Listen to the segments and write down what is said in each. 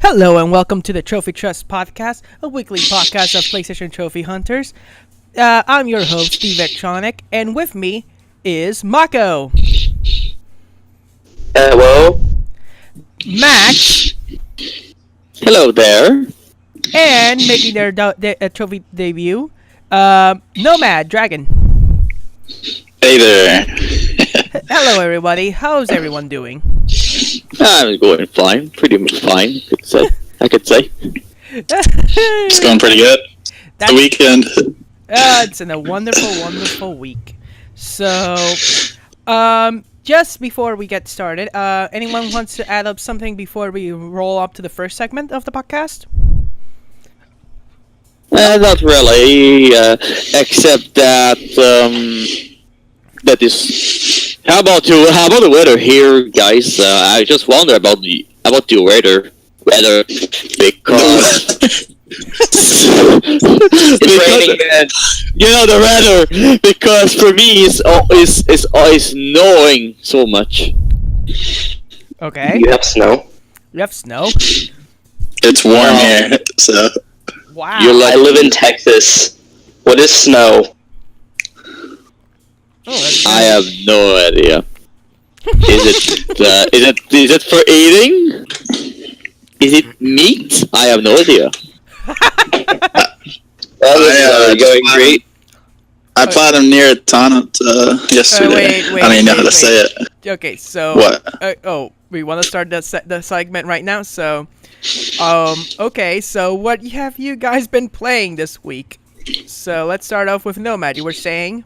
Hello and welcome to the Trophy Trust Podcast, a weekly podcast of PlayStation Trophy Hunters. I'm your host, Steve Electronic, and with me is Mako, Hello. Max, Hello there. and making their trophy debut, Nomad Dragon. Hey there. Hello everybody, how's everyone doing? I'm going fine. Pretty much fine, I could say. It's going pretty good. That's, The weekend. it's been a wonderful week. So, just before we get started, anyone wants to add up something before we roll up to the first segment of the podcast? Not really, except that that is. How about you? How about the weather here, guys? I just wonder about the weather because It's raining, man. you know the weather because for me it's always snowing so much. Okay. You have snow. You have snow? It's warm here, so Wow. I live in Texas. What is snow? Oh, that's I have no idea. Is it for eating? Is it meat? I have no idea. going great. I platinum near a ton yesterday. wait, I don't even know how to wait. say it. Okay, so... What? we want to start the segment right now, so... okay, so what have you guys been playing this week? So, let's start off with Nomad. You were saying...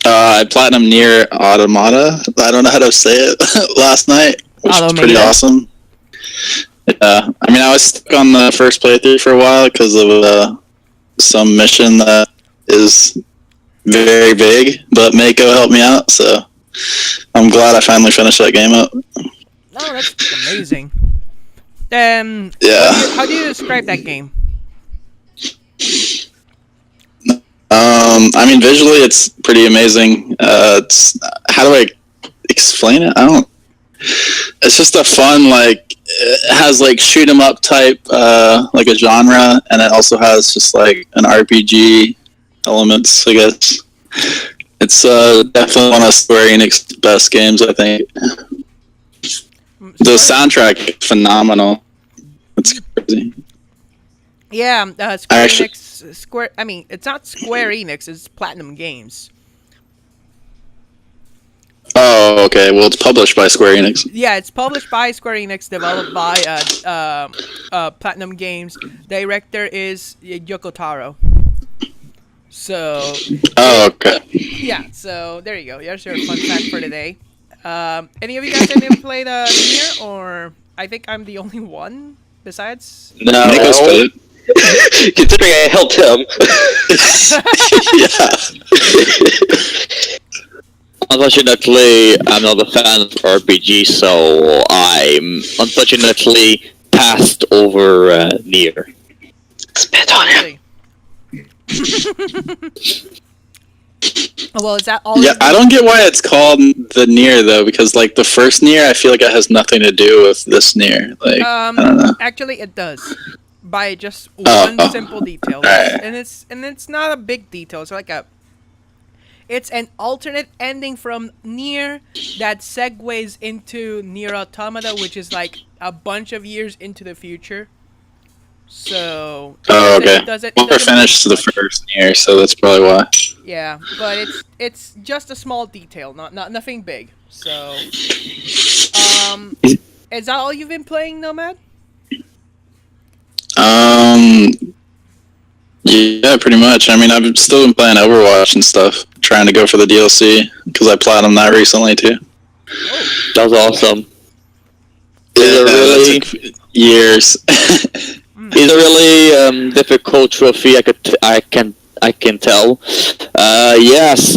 I platinum near Automata. I don't know how to say it. Last night, which was pretty awesome. Yeah, I mean, I was stuck on the first playthrough for a while because of some mission that is very big, but Mako helped me out, so I'm glad I finally finished that game up. Oh, that's amazing. Yeah. How do you describe that game? I mean, visually, it's pretty amazing. It's how do I explain it? It's just a fun, like, it has like shoot 'em up type, like a genre, and it also has just like an RPG elements, I guess. It's definitely one of Square Enix's best games, I think. The soundtrack is phenomenal. It's crazy. Yeah, Square Enix. I mean, it's not Square Enix. It's Platinum Games. Oh, okay. Well, it's published by Square Enix. Yeah, it's published by Square Enix, developed by Platinum Games. Director is Yoko Taro. So. Oh, okay. Yeah. So there you go. There's your fun fact for today. Any of you guys ever played Nier, or I think I'm the only one besides. No. Nicholas played it. Considering I helped him. Yeah. Unfortunately, I'm not a fan of RPG, so I'm unfortunately passed over Nier. Spit on him. Well, is that all? Yeah, I don't get why it's called the Nier though, because like the first Nier, I feel like it has nothing to do with this Nier. Like, I don't know. Actually, it does. By just one simple detail, Right. and it's not a big detail. It's an alternate ending from Nier that segues into Nier Automata, which is like a bunch of years into the future. So. Oh, okay. It doesn't Never finished the first Nier, so that's probably why. Yeah, but it's just a small detail, not nothing big. So. Is that all you've been playing, Nomad? Yeah, pretty much. I mean, I've still been playing Overwatch and stuff, trying to go for the DLC, because I platinumed that recently, too. Oh. That's awesome. It took years. It's a really difficult trophy. I can tell. Yes.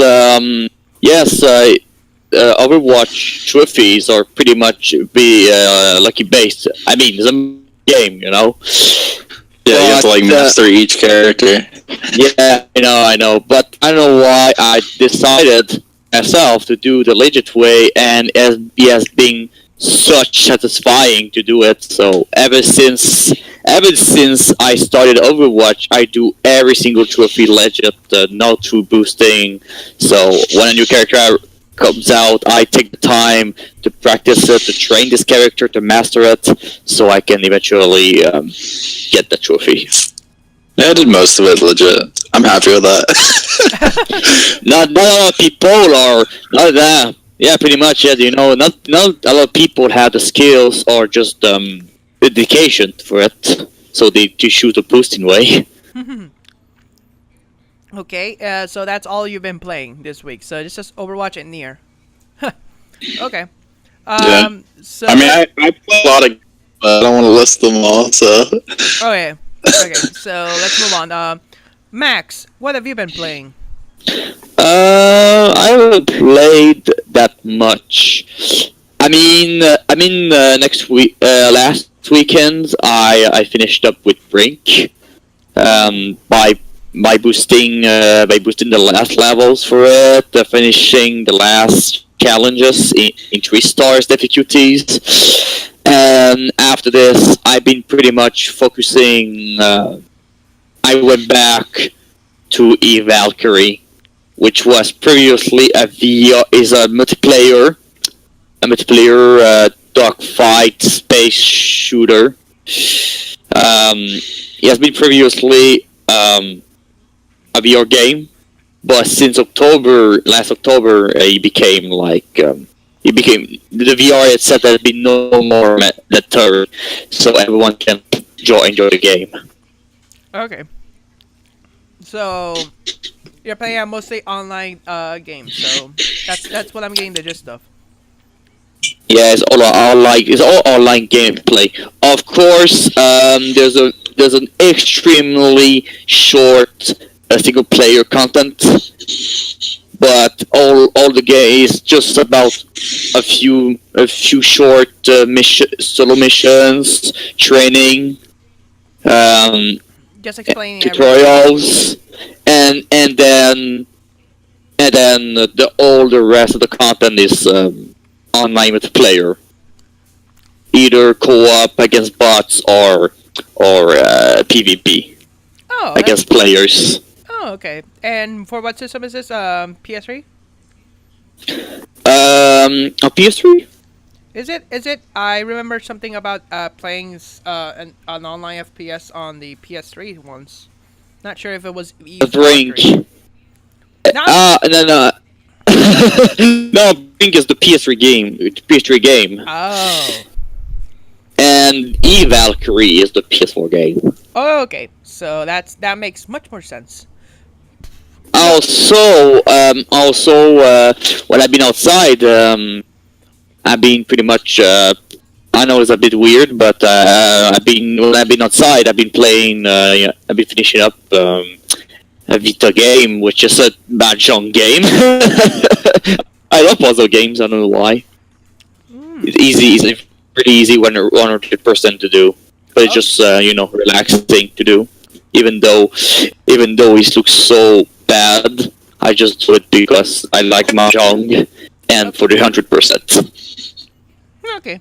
Overwatch trophies are pretty much lucky based. I mean, it's a game, you know. Yeah, you have to like master each character. Yeah, I know, but I don't know why I decided myself to do the legit way, and as being such satisfying to do it. So ever since I started Overwatch, I do every single trophy legend, not through boosting. So when a new character comes out, I take the time to practice it, to train this character, to master it, so I can eventually get the trophy. Yeah, I did most of it legit. I'm happy with that. Not a lot of people are not that. Yeah, pretty much. Yeah, not a lot of people have the skills or just dedication for it, so they choose the boosting way. Okay, so that's all you've been playing this week. So it's just Overwatch and Nier. Okay. Yeah. So I mean, I play a lot of, but I don't want to list them all. So. okay. Okay. So let's move on. Max, what have you been playing? I haven't played that much. Next week, last weekend, I finished up with Brink, by boosting the last levels for it, finishing the last challenges in 3 stars difficulties, and after this, I've been pretty much focusing. I went back to Valkyrie, which was previously a multiplayer dogfight space shooter. It has been previously a VR game, but since last October, it became the VR itself has been no more deterred, so everyone can enjoy the game. Okay. So you're playing mostly online games. So that's what I'm getting the gist of. Yeah, it's all online gameplay. Of course, there's an extremely short single player content, but all the game is just about a few short solo missions, training, Just explaining everything. tutorials, and then all the rest of the content is online multiplayer, either co-op against bots or PvP Oh, against players. oh, okay. And for what system is this? PS3? On PS3? Is it? Is it? I remember something about playing an online FPS on the PS3 once. Not sure if it was Brink. No. No. No, Brink is the PS3 game. PS3 game. Oh. And Valkyrie is the PS4 game. Oh, okay. So that makes much more sense. Also, when I've been outside, I've been pretty much. I know it's a bit weird, but when I've been outside, I've been playing. I've been finishing up a Vita game, which is a mahjong game. I love puzzle games. I don't know why. It's easy. It's pretty easy 100% to do, but it's just relaxing to do. Even though it looks so bad, I just do it because I like mahjong and for the 100%. Okay.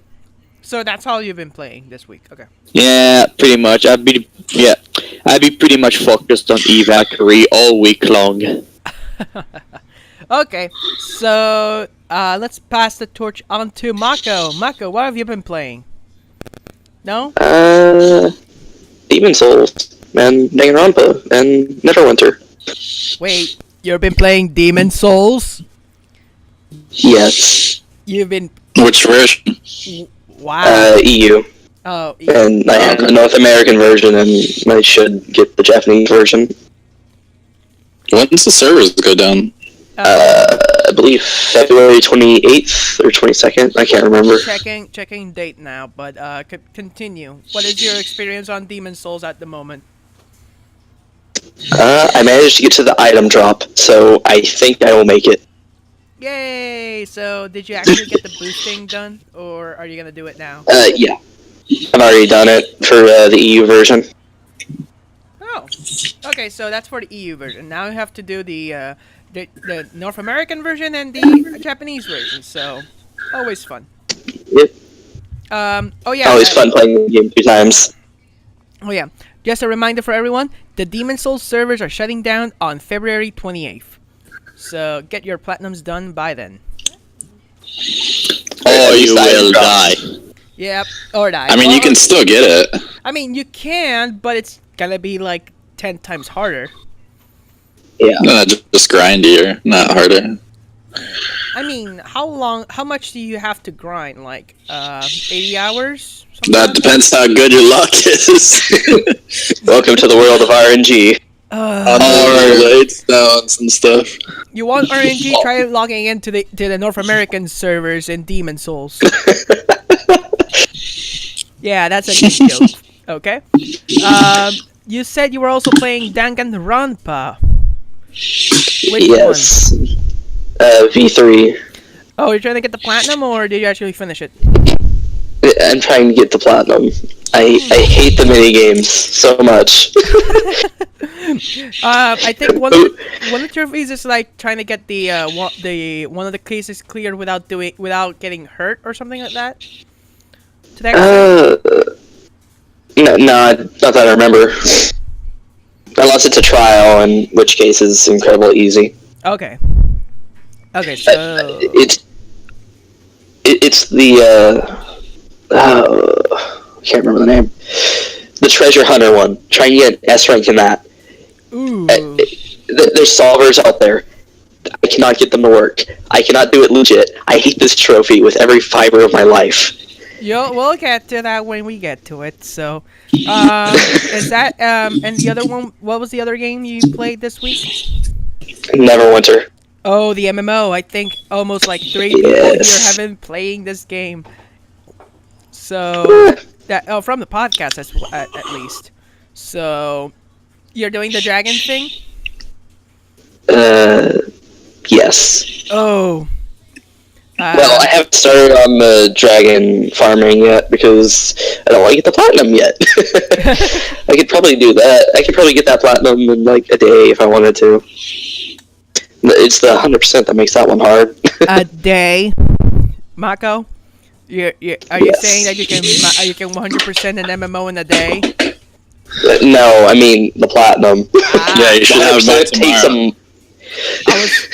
So that's all you've been playing this week. Okay. Yeah, pretty much. I've been pretty much focused on Valkyrie all week long. Okay. So let's pass the torch on to Mako. Mako, what have you been playing? No? Demon Souls and Danganronpa and Neverwinter. Wait, you've been playing Demon Souls? Yes. You've been Which version? wow. EU. Oh, And I have the North American version, and I should get the Japanese version. When does the servers go down? I believe February 28th or 22nd. I can't remember. checking date now, but continue. What is your experience on Demon Souls at the moment? I managed to get to the item drop, so I think I will make it. Yay! So did you actually get the boosting done, or are you gonna do it now? Yeah. I've already done it for the EU version. Oh, okay. So that's for the EU version. Now you have to do the North American version and the Japanese version. So always fun. Yep. Oh yeah. Always fun playing the game 2 times. Oh yeah. Just a reminder for everyone: the Demon Souls servers are shutting down on February 28th. So get your platinums done by then. Or you will die. Yep. Or die. I mean, you can still get it. I mean, you can, but it's gonna be like 10 times harder. Yeah. No, just grindier, not harder. I mean, how much do you have to grind? Like, 80 hours? That depends how good your luck is. Welcome to the world of RNG. On the blade stones and stuff. You want RNG? Try logging into the North American servers in Demon Souls. Yeah, that's a good joke. Okay. You said you were also playing Danganronpa. Which Yes. V3. one? Oh, you're trying to get the platinum, or did you actually finish it? I'm trying to get the platinum. I hate the mini games so much. I think one of the trophies is like trying to get the one of the cases cleared without getting hurt or something like that. To that extent? No, not that I remember. Unless it's a trial, in which case is incredibly easy. Okay. Okay, so It's the I can't remember the name. The treasure hunter one. Trying to get S rank in that. ooh. There's solvers out there. I cannot get them to work. I cannot do it legit. I hate this trophy with every fiber of my life. We'll get to that when we get to it. So, is that and the other one? What was the other game you played this week? Neverwinter. Oh, the MMO. I think almost like 3 people here have been playing this game. So that from the podcast at least. So you're doing the dragon thing? Yes. Oh. Well, I haven't started on the dragon farming yet because I don't want to get the platinum yet. I could probably do that. I could probably get that platinum in like a day if I wanted to. It's the 100% that makes that one hard. A day, Mako. Are you Yes. saying that you can 100% an MMO in a day? No, I mean the platinum. Yeah, you should have that Take tomorrow.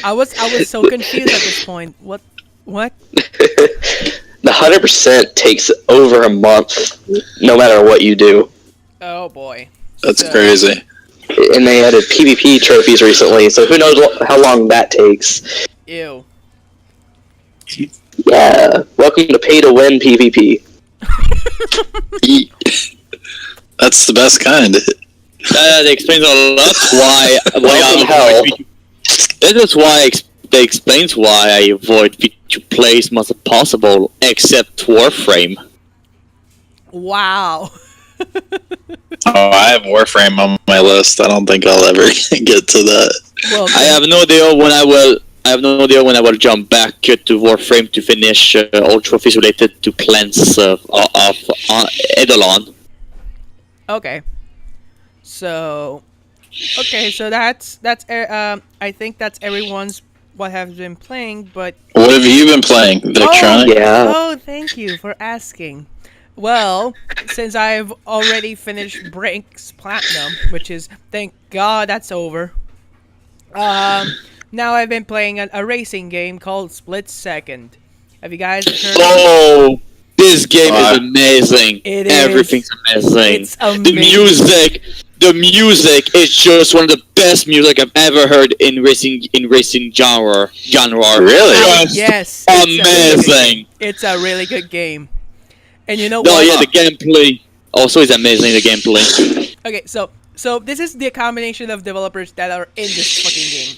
I was so confused at this point. What? The 100% takes over a month, no matter what you do. Oh boy. That's So- crazy. And they added PvP trophies recently, so who knows how long that takes. Ew. Yeah, welcome to pay to win PvP. That's the best kind. That explains a lot why Welcome I hell. avoid video. That is why that explains why I avoid video play as much as possible, except Warframe. Wow. Oh, I have Warframe on my list. I don't think I'll ever get to that. Well, I have no idea when I will. I have no idea when I will jump back to Warframe to finish all trophies related to clans of Eidolon. Okay. So, so that's I think that's everyone's what have been playing, but What have you been playing, Victronic? Yeah. oh, thank you for asking. Well, since I've already finished Brink's Platinum, which is thank God that's over. Now I've been playing a racing game called Split Second. Have you guys heard? Oh, this game is amazing. It is. Everything's amazing. It's amazing. The music is just one of the best music I've ever heard in racing genre. Really? Just Yes. amazing. It's a really good game. And you know No, what? yeah, the gameplay also is amazing. The gameplay. Okay, so this is the combination of developers that are in this fucking game.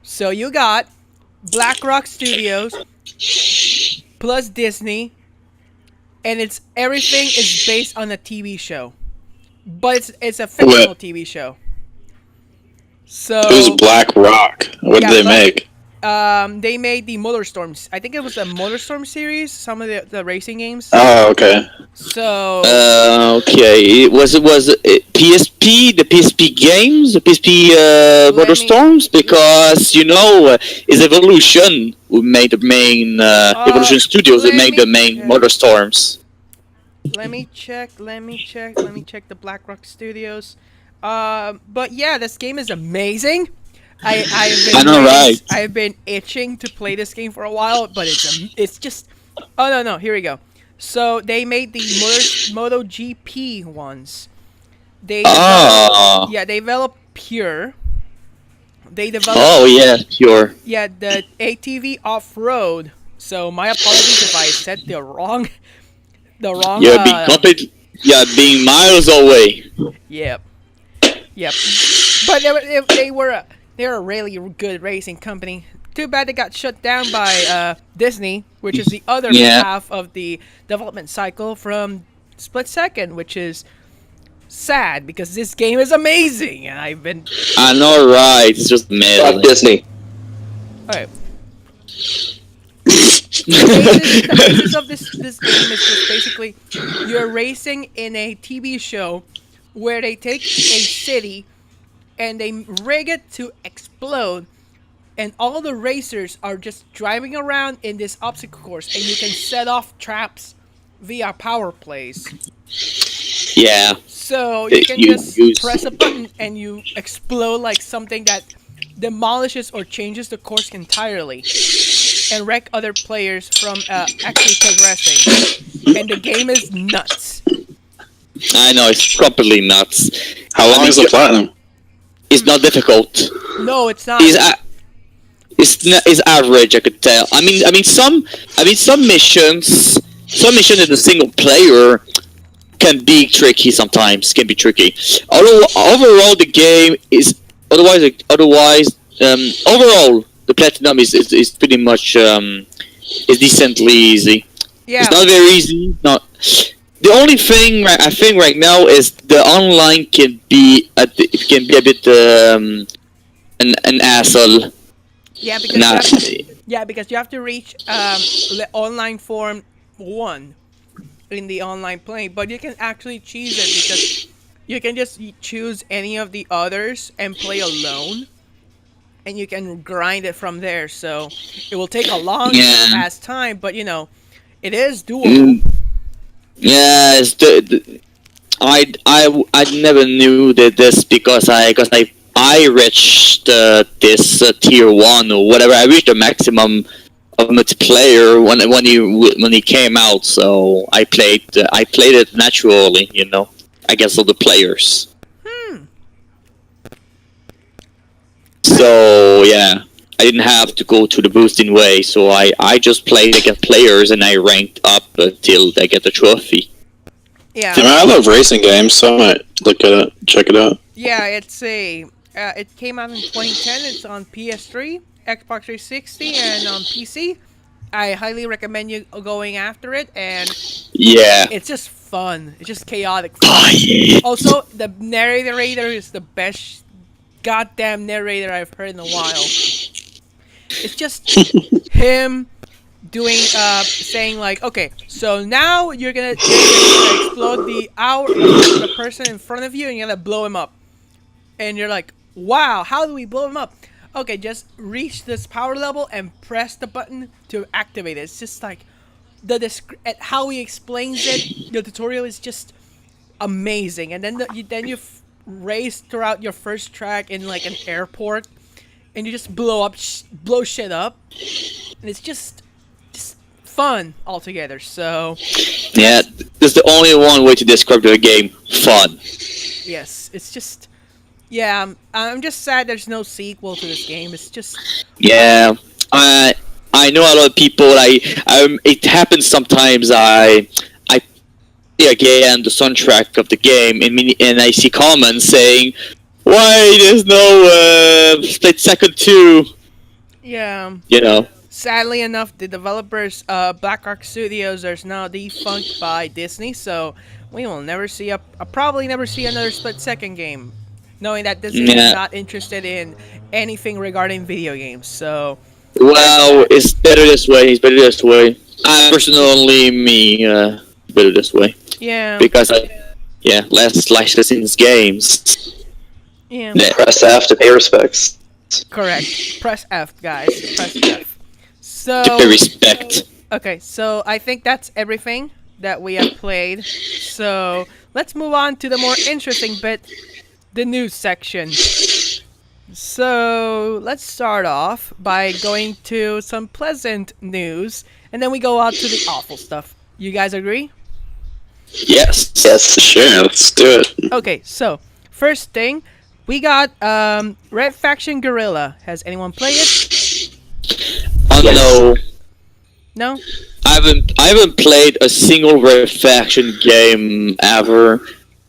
So you got BlackRock Studios plus Disney, and everything is based on a TV show, but it's a fictional TV show. So Who's Black Rock? What Yeah, did they but- make? they made the Motorstorms. I think it was a Motorstorm series. Some of the racing games. Oh, okay. So Okay, was it PSP, the PSP games, the PSP Let me- Motorstorms? Because is Evolution who made the main Evolution Studios who let made the me main check. Motorstorms. Let me check. Let me check. Let me check the BlackRock Studios. But yeah, this game is amazing. I've I been know, waiting. right? I've been itching to play this game for a while, but it's just. Oh no, here we go. So they made the MotoGP ones. They developed. Oh, Yeah, they developed Pure. They developed. Oh yeah, pure. Yeah, the ATV off road. So my apologies if I said the wrong. The wrong. You're being complete. Yeah, being miles away. Yep. Yep. But they were a really good racing company. Too bad they got shut down by Disney, which is the other Yeah. half of the development cycle from Split Second, which is sad because this game is amazing and I've been. I know, right? It's just Fuck mad. Disney. Alright. The basis of this game is just basically you're racing in a TV show where they take a city and they rig it to explode, and all the racers are just driving around in this obstacle course, and you can set off traps via power plays. Yeah. So you can You just use- press a button and you explode like something that demolishes or changes the course entirely and wreck other players from actually progressing. And the game is nuts. I know, it's completely nuts. how long is the platinum? It's not difficult. No, it's not. It's average. I could tell. Some missions in the single player can be tricky sometimes. Can be tricky. Although overall the game is overall the platinum is pretty much is decently easy. Yeah. It's not very easy. Not the only thing I think right now is the online can be a bit an asshole. Yeah, because Nah. because you have to reach the online form 1 in the online play, but you can actually choose it because you can just choose any of the others and play alone, and you can grind it from there. So it will take a long ass time, but it is doable. Yeah, I never knew that this because I reached this tier 1 or whatever. I reached the maximum of multiplayer when he came out. So I played it naturally. Against other players. So yeah, I didn't have to go to the boosting way. So I just played against players and I ranked up until I get the trophy. Yeah. I mean, I love racing games, so I might look at it, check it out. Yeah, it came out in 2010. It's on PS3, Xbox 360, and on PC. I highly recommend you going after it, and Yeah. it's just fun. It's just chaotic fun. Yeah. Also, the narrator is the best goddamn narrator I've heard in a while. It's just him doing saying like, okay, so now you're gonna explode the person in front of you, and you're gonna blow him up. And you're like, wow, how do we blow him up? Okay, just reach this power level and press the button to activate it. It's just like how he explains it. The tutorial is just amazing. And then you race throughout your first track in like an airport, and you just blow shit up, and it's just fun altogether. So Yeah, that's the only one way to describe the game. Fun. yes, it's just. Yeah, I'm just sad there's no sequel to this game. It's just Yeah, I know a lot of people. It happens sometimes. I play again the soundtrack of the game, and I see comments saying, "Why there's no Split Second 2?" yeah. Sadly enough, the developers, BlackRock Studios, are now defunct by Disney, so we will never see probably never see another Split Second game, knowing that Disney is not interested in anything regarding video games. So, Well, it's better this way. It's better this way. I personally, better this way yeah, because less licensed games. yeah, Yeah. Press F to pay respects. correct. Press F, guys. Press F. So, To pay respect. okay, so I think that's everything that we have played. So let's move on to the more interesting bit, the news section. So let's start off by going to some pleasant news, and then we go out to the awful stuff. You guys agree? Yes. Yes. Sure. Let's do it. Okay, so first thing, we got Red Faction Guerrilla. Has anyone played it? Oh no, No? I haven't played a single Red Faction game ever.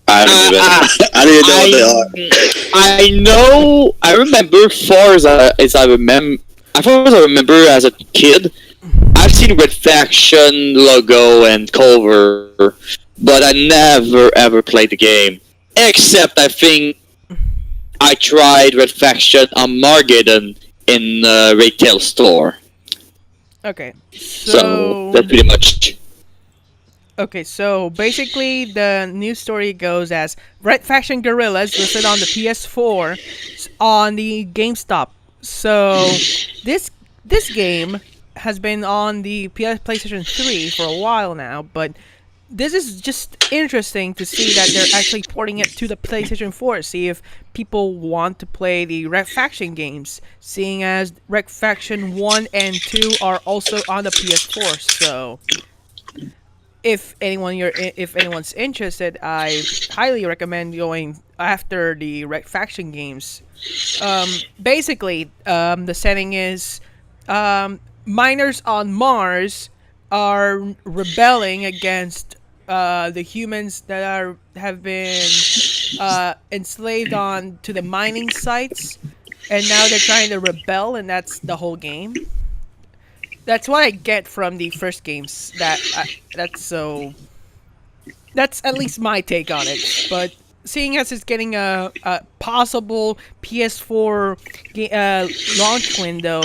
I don't even know what they are. I know. I remember far as I remember. As far as I remember as a kid, I've seen Red Faction logo and cover, but I never ever played the game. Except I think I tried Red Faction Armageddon in a retail store. Okay. So that's pretty much. Okay, so basically the news story goes as Red Faction Guerrillas listed on the PS4 on the GameStop. So this game has been on the PlayStation 3 for a while now, but this is just interesting to see that they're actually porting it to the PlayStation 4. See if people want to play the Red Faction games, seeing as Red Faction 1 and 2 are also on the PS4. So if anyone's interested, I highly recommend going after the Red Faction games. Basically, the setting is miners on Mars are rebelling against the humans that have been enslaved on to the mining sites, and now they're trying to rebel, and that's the whole game. That's what I get from the first games. That's at least my take on it. But seeing as it's getting a possible PS4 launch window,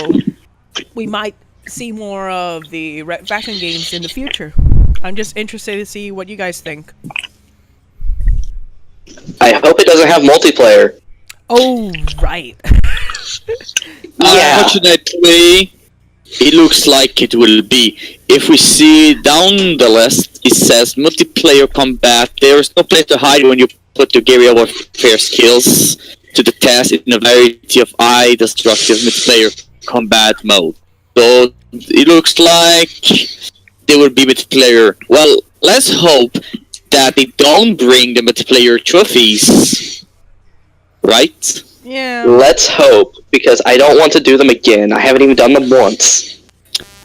we might see more of the Red Faction games in the future. I'm just interested to see what you guys think. I hope it doesn't have multiplayer. Oh, right. Yeah. Unfortunately, it looks like it will be. If we see down the list, it says multiplayer combat. There's no place to hide when you put your guerrilla warfare skills to the test in a variety of destructive multiplayer combat mode. So it looks like there will be multiplayer. Well, let's hope that they don't bring the multiplayer trophies. Right? Yeah. Let's hope, because I don't want to do them again. I haven't even done them once.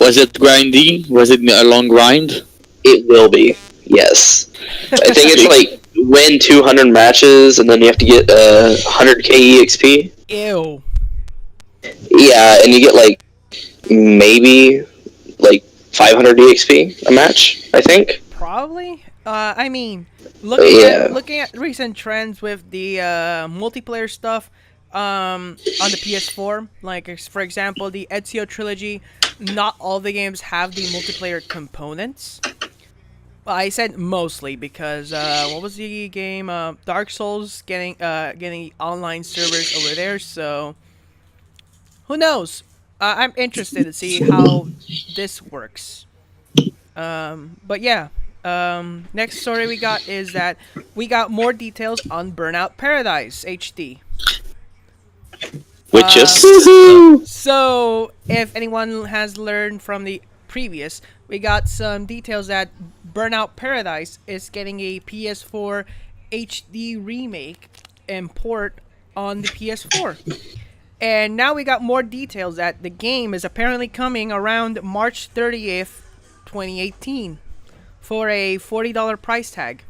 Was it grindy? Was it a long grind? It will be, yes. I think it's like win 200 matches, and then you have to get 100k EXP. Ew. Yeah, and you get like maybe like 500 EXP a match, I think. Probably. I mean, looking at recent trends with the multiplayer stuff on the PS4, like for example, the Ezio trilogy. Not all the games have the multiplayer components. Well, I said mostly because what was the game? Dark Souls getting online servers over there. So who knows? I'm interested to see how this works. But yeah. Next story we got is that we got more details on Burnout Paradise HD. Which is So, if anyone has learned from the previous, we got some details that Burnout Paradise is getting a PS4 HD remake and port on the PS4. And now we got more details that the game is apparently coming around March 30th, 2018 for a $40 price tag.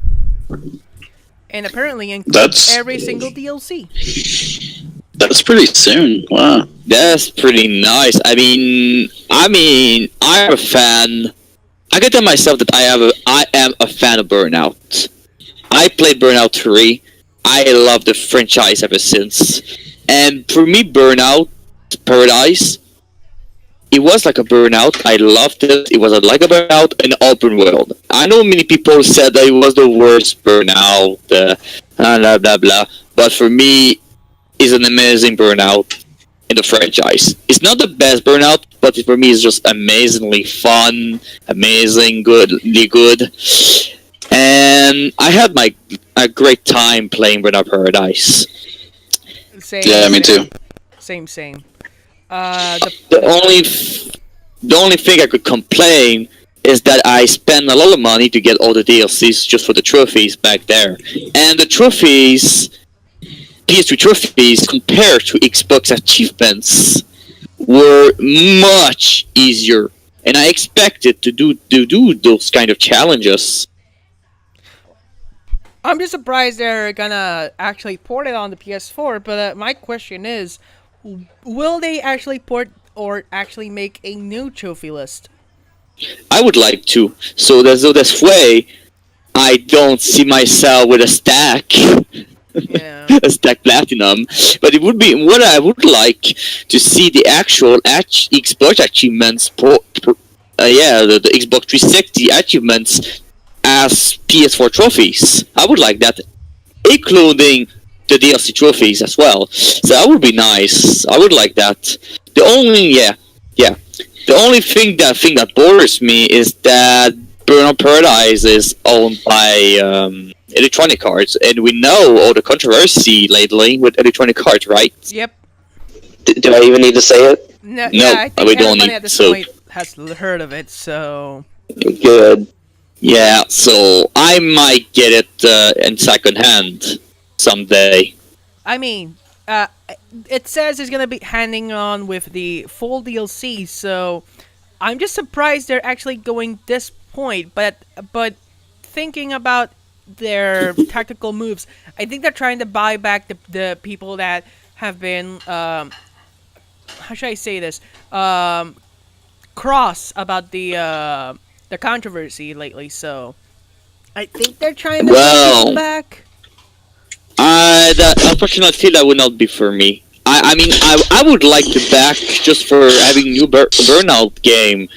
And apparently includes every single DLC. That's pretty soon. Wow. That's pretty nice. I mean, I'm a fan. I can tell myself that I am a fan of Burnout. I played Burnout 3. I love the franchise ever since. And for me, Burnout Paradise, it was like a Burnout. I loved it. It was like a Burnout in open world. I know many people said that it was the worst Burnout, blah blah blah. But for me, it's an amazing Burnout in the franchise. It's not the best Burnout, but for me it's just amazingly fun, amazing, goodly good. And I had a great time playing Burnout Paradise. Same. Yeah, me same, too. Same. The only thing I could complain is that I spent a lot of money to get all the DLCs just for the trophies back there, and the trophies, PS3 trophies, compared to Xbox achievements, were much easier, and I expected to do those kind of challenges. I'm just surprised they're gonna actually port it on the PS4. But my question is, will they actually port or actually make a new trophy list? I would like to, so this way I don't see myself with a stack. Yeah. A stack platinum, but it would be what I would like to see the actual Xbox achievements. The Xbox 360 achievements as PS4 trophies. I would like that, including the DLC trophies as well. So that would be nice. I would like that. The only yeah. The only thing that bothers me is that Burnout Paradise is owned by Electronic Arts, and we know all the controversy lately with Electronic Arts, right? Yep. Do I even need to say it? No, No, yeah, I think we don't everybody need at this to. point has heard of it. So Good. Yeah, so I might get it in second hand someday. I mean, it says it's gonna be handing on with the full DLC. So I'm just surprised they're actually going this point. But thinking about their tactical moves, I think they're trying to buy back the people that have been how should I say this, cross about the controversy lately. So I think they're trying to bring Well, people back. Unfortunately, that would not be for me. I mean, I would like to back just for having new Burnout game,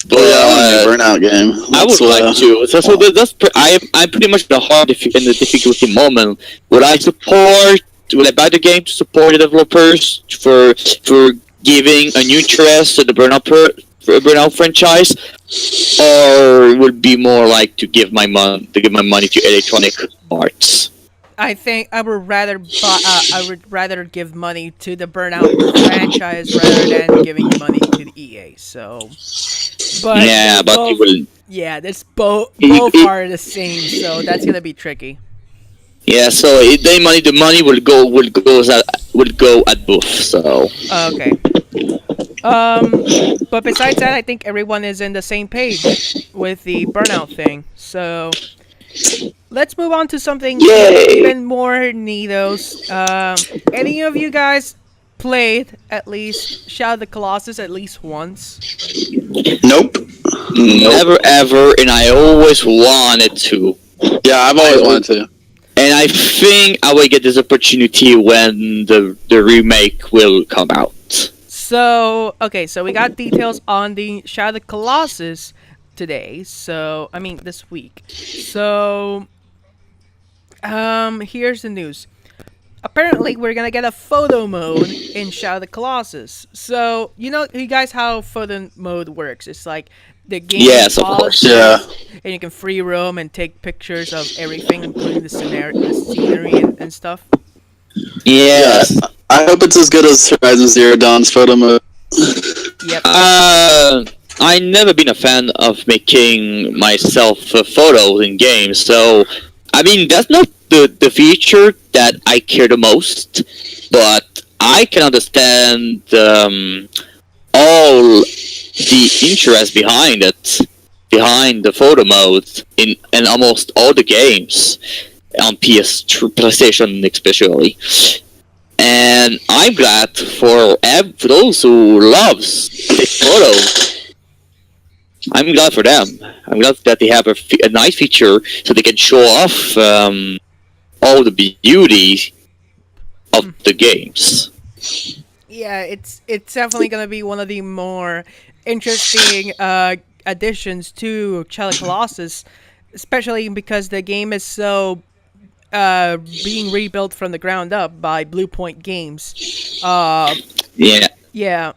but Oh yeah, I want a new Burnout game. I would like to. I'm pretty much in the difficulty moment. Would I support? Would I buy the game to support the developers for giving a new interest to the Burnout franchise, or would be more like to give my money to Electronic Arts? I think I would rather I would rather give money to the Burnout franchise rather than giving money to the EA. So, but Yeah, but both, it will. yeah, this both are the same. So that's gonna be tricky. Yeah, so the money will go at both. So Okay. But besides that, I think everyone is in the same page with the Burnout thing. So let's move on to something Yay! even more neatos. Any of you guys played at least Shadow of the Colossus at least once? Nope. never ever, and I always wanted to. Yeah, I've always wanted to. And I think I will get this opportunity when the remake will come out. So, okay, so we got details on the Shadow of the Colossus today. So, I mean, this week. So, here's the news. Apparently, we're gonna get a photo mode in Shadow of the Colossus. So, you guys how photo mode works. It's like the game Yes, of course. Yeah. and you can free roam and take pictures of everything, including the scenery and stuff. Yes. I hope it's as good as Horizon Zero Dawn's photo mode. Yep. I never been a fan of making myself photos in games, so I mean that's not the feature that I care the most, but I can understand all the interest behind it, behind the photo mode in almost all the games on PlayStation especially. And I'm glad for those who loves take photos. I'm glad for them. I'm glad that they have a nice feature so they can show off all the beauty of the games. Yeah, it's definitely gonna be one of the more interesting additions to Shadow of the Colossus, especially because the game is so being rebuilt from the ground up by Blue Point Games. Yeah. Yeah.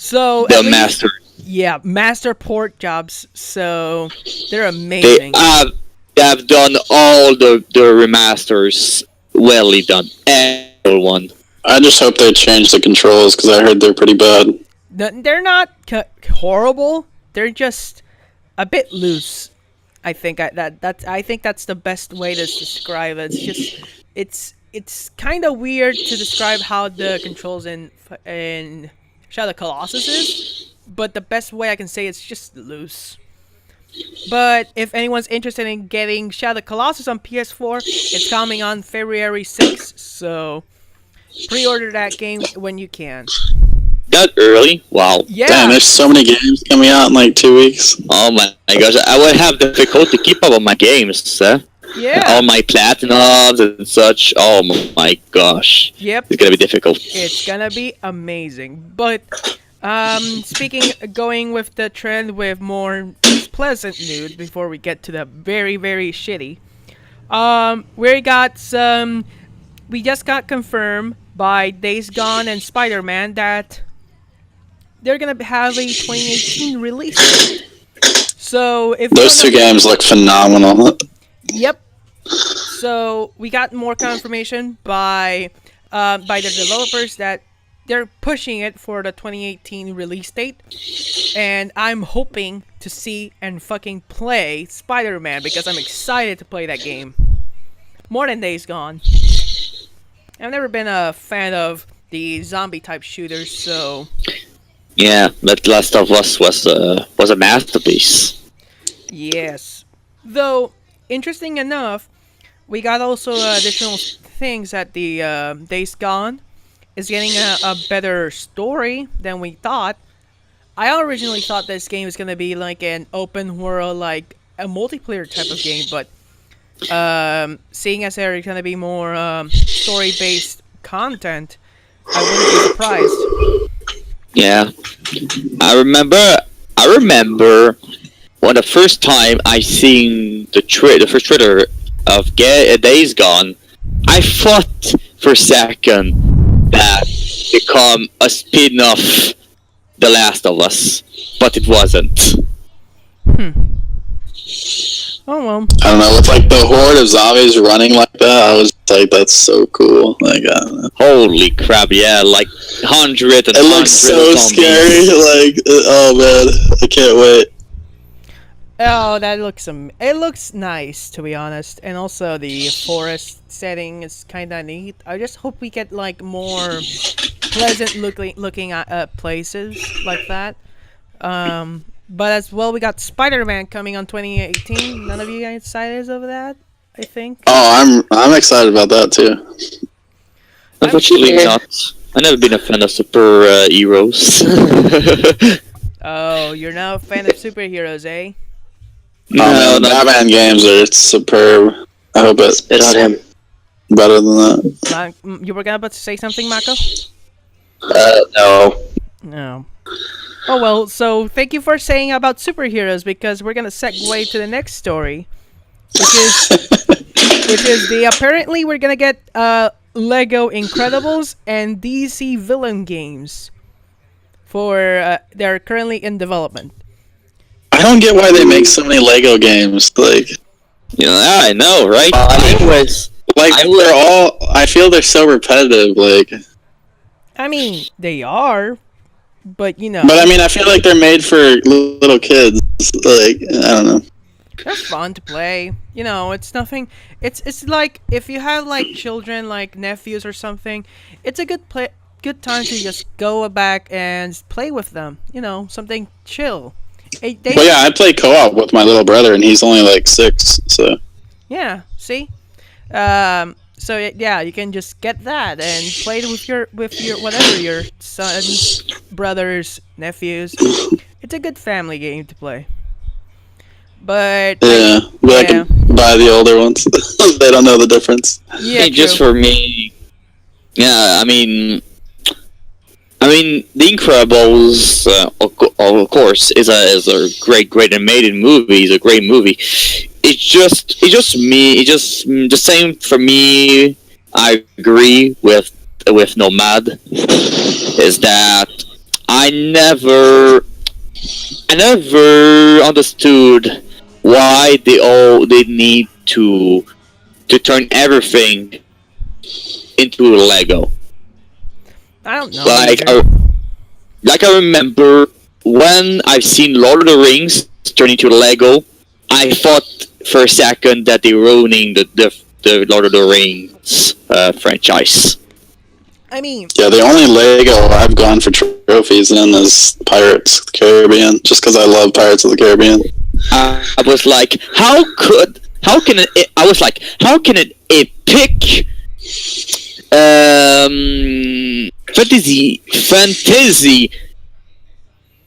So The at least, master. yeah, master port jobs. So they're They amazing. have done all the remasters. Well done. Every one. I just hope they change the controls because I heard they're pretty bad. They're not horrible. They're just a bit loose. I think I think that's the best way to describe it. It's kind of weird to describe how the controls in Shadow Colossus is, but the best way I can say it's just loose. But if anyone's interested in getting Shadow Colossus on PS4, it's coming on February 6th, so pre-order that game when you can. That early? Wow. Yeah. Damn, there's so many games coming out in like 2 weeks. Oh my gosh, I would have difficulty to keep up on my games. Yeah. All my platinums and such. Oh my gosh. Yep. It's gonna be difficult. It's gonna be amazing. But going with the trend with more pleasant news before we get to the very, very shitty. We just got confirmed by Days Gone and Spider-Man that they're gonna have a 2018 release date. So if Those two games look phenomenal. Yep. So we got more confirmation by the developers that they're pushing it for the 2018 release date, and I'm hoping to see and fucking play Spider-Man because I'm excited to play that game more than Days Gone. I've never been a fan of the zombie type shooters, so Yeah, but Last of Us was a masterpiece. yes. Though interesting enough, we got also additional things that the Days Gone is getting a better story than we thought. I originally thought this game was gonna be like an open world, like a multiplayer type of game, but seeing as there's gonna be more story-based content, I wouldn't be surprised. Yeah, I remember when the first time I seen the first trailer of Days Gone, I thought for a second that become a spin-off The Last of Us, but it wasn't. Oh well. I don't know, with like the horde of zombies running like that, I was like, that's so cool. Like, I don't know. Holy crap! Yeah, like hundred and It looks so scary. Like, oh man, I can't wait. Oh, it looks nice, to be honest, and also the forest setting is kind of neat. I just hope we get like more pleasant looking at places like that. But as well, we got Spider-Man coming on 2018. None of you guys excited over that? I think. Oh, I'm excited about that too. Unfortunately, not. I've never been a fan of superheroes. Oh, you're now a fan of superheroes, eh? Oh man, the Batman games are superb. I hope it's Spit on him. better than that. You were about to say something, Mako? No. No. Oh well, so thank you for saying about superheroes because we're gonna segue to the next story, which is apparently we're gonna get Lego Incredibles and DC villain games for they're currently in development. I don't get why they make so many Lego games. Like, Yeah, I know, right? they're all. I feel they're so repetitive. Like, I mean, they are, but you know, but I mean, I feel like they're made for little kids. Like, I don't know. they're fun to play. You know, it's nothing. It's like if you have like children, like nephews or something, it's a good time to just go back and play with them. You know, something chill. Well, yeah, I play co-op with my little brother, and he's only like 6. So Yeah, see? So yeah, you can just get that and play it with your whatever, your sons, brothers, nephews. It's a good family game to play. But yeah, I can buy the older ones. They don't know the difference. yeah, just true. for me. Yeah, I mean, The Incredibles, of course, is a great animated movie. It's a great movie. It's just the same for me. I agree with Nomad. Is that I never understood why they need to turn everything into Lego. I don't know. Like either. I remember when I've seen Lord of the Rings turn into Lego, I thought for a second that they were ruining the Lord of the Rings franchise. I mean, Yeah, the only Lego I've gone for trophies in is Pirates of the Caribbean, just because I love Pirates of the Caribbean. I was like, how can an epic fantasy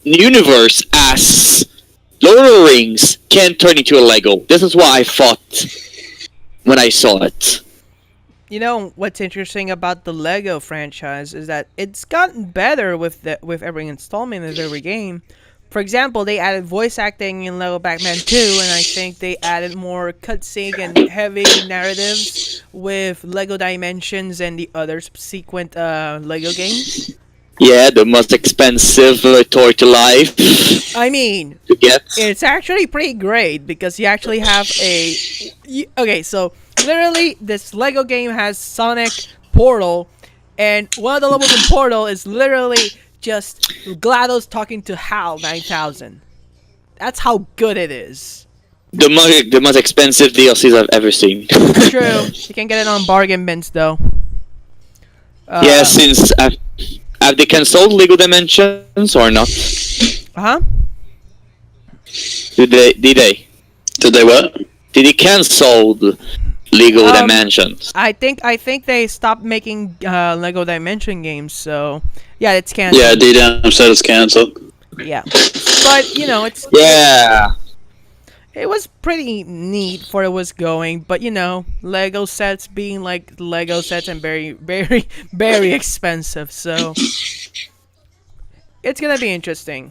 universe as Lord of the Rings can turn into a Lego? This is what I thought when I saw it. you know what's interesting about the Lego franchise is that it's gotten better with every installment of every game. For example, they added voice acting in Lego Batman 2, and I think they added more cutscene and heavy narratives with Lego Dimensions and the other subsequent Lego games. Yeah, the most expensive toy to life I mean, to get. it's actually pretty great because you actually have okay, so literally this Lego game has Sonic, Portal, and one of the levels in Portal is literally just GLaDOS talking to HAL 9000. That's how good it is. The most expensive DLCs I've ever seen. True, you can get it on bargain bins though. Yeah, since have they cancelled Lego Dimensions or not? Huh? Did they? Did they what? Did they cancel Lego Dimensions? I think they stopped making Lego Dimension games, so yeah, it's canceled. Yeah, DDM said it's canceled. Yeah, but you know it's Yeah. it was pretty neat for it was going, but you know, Lego sets being like Lego sets and very, very, very expensive, so it's gonna be interesting.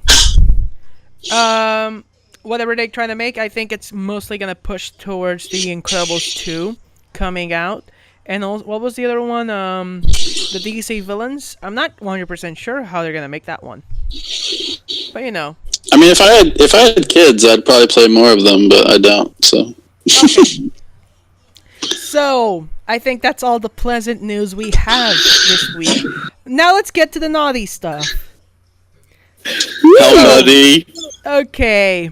Whatever they're trying to make, I think it's mostly gonna push towards the Incredibles 2 coming out. And also, what was the other one? The DC villains. I'm not 100% sure how they're gonna make that one, but you know. I mean, if I had kids, I'd probably play more of them, but I don't. So. Okay. So, I think that's all the pleasant news we have this week. Now let's get to the naughty stuff. How naughty? Okay.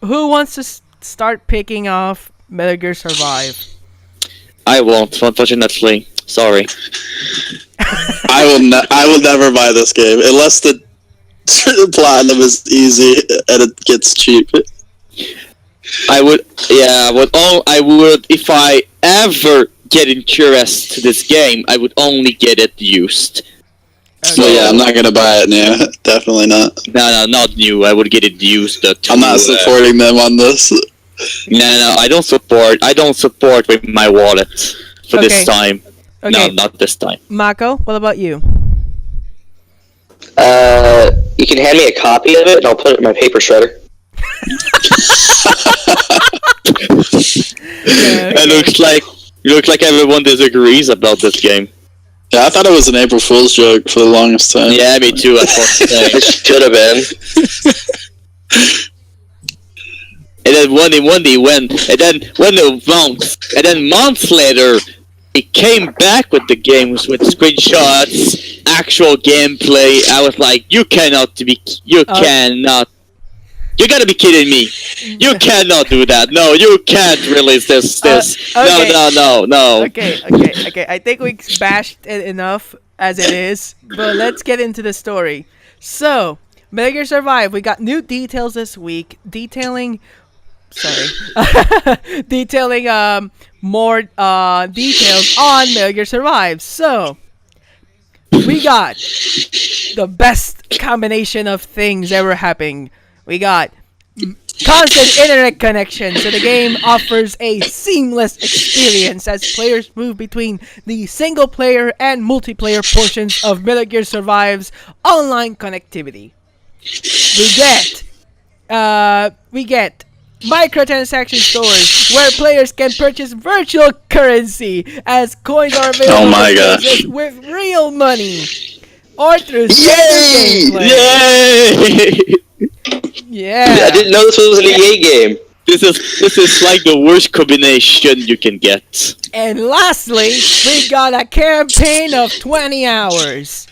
Who wants to start picking off Metal Gear Survive? I won't, unfortunately. Sorry. I will never buy this game unless the platinum is easy and it gets cheap. I would if I ever get interest to this game, I would only get it used. So yeah, I'm not gonna buy it new. Definitely not. No, not new. I would get it used. I'm not supporting them on this. No, I don't support. I don't support with my wallet for this time. Okay. No, not this time. Mako, what about you? You can hand me a copy of it, and I'll put it in my paper shredder. It looks like everyone disagrees about this game. Yeah, I thought it was an April Fool's joke for the longest time. Yeah, me too. I thought the same. It should have been. And then when months later, it came back with the games with screenshots, actual gameplay. I was like, you cannot. You gotta be kidding me! You cannot do that. No, you can't release this. Okay. No. Okay. I think we bashed it enough as it is, but let's get into the story. So, Metal Gear Survive. We got new details this week, detailing more details on Metal Gear Survive. So, we got the best combination of things ever happening. We got constant internet connection, so the game offers a seamless experience as players move between the single player and multiplayer portions of Metal Gear Survive's online connectivity. We get microtransaction stores where players can purchase virtual currency as coins are available Oh my gosh. with real money. or through standard gameplay. Yay! Yeah. I didn't know this was an EA game. This is like the worst combination you can get. And lastly, we got a campaign of 20 hours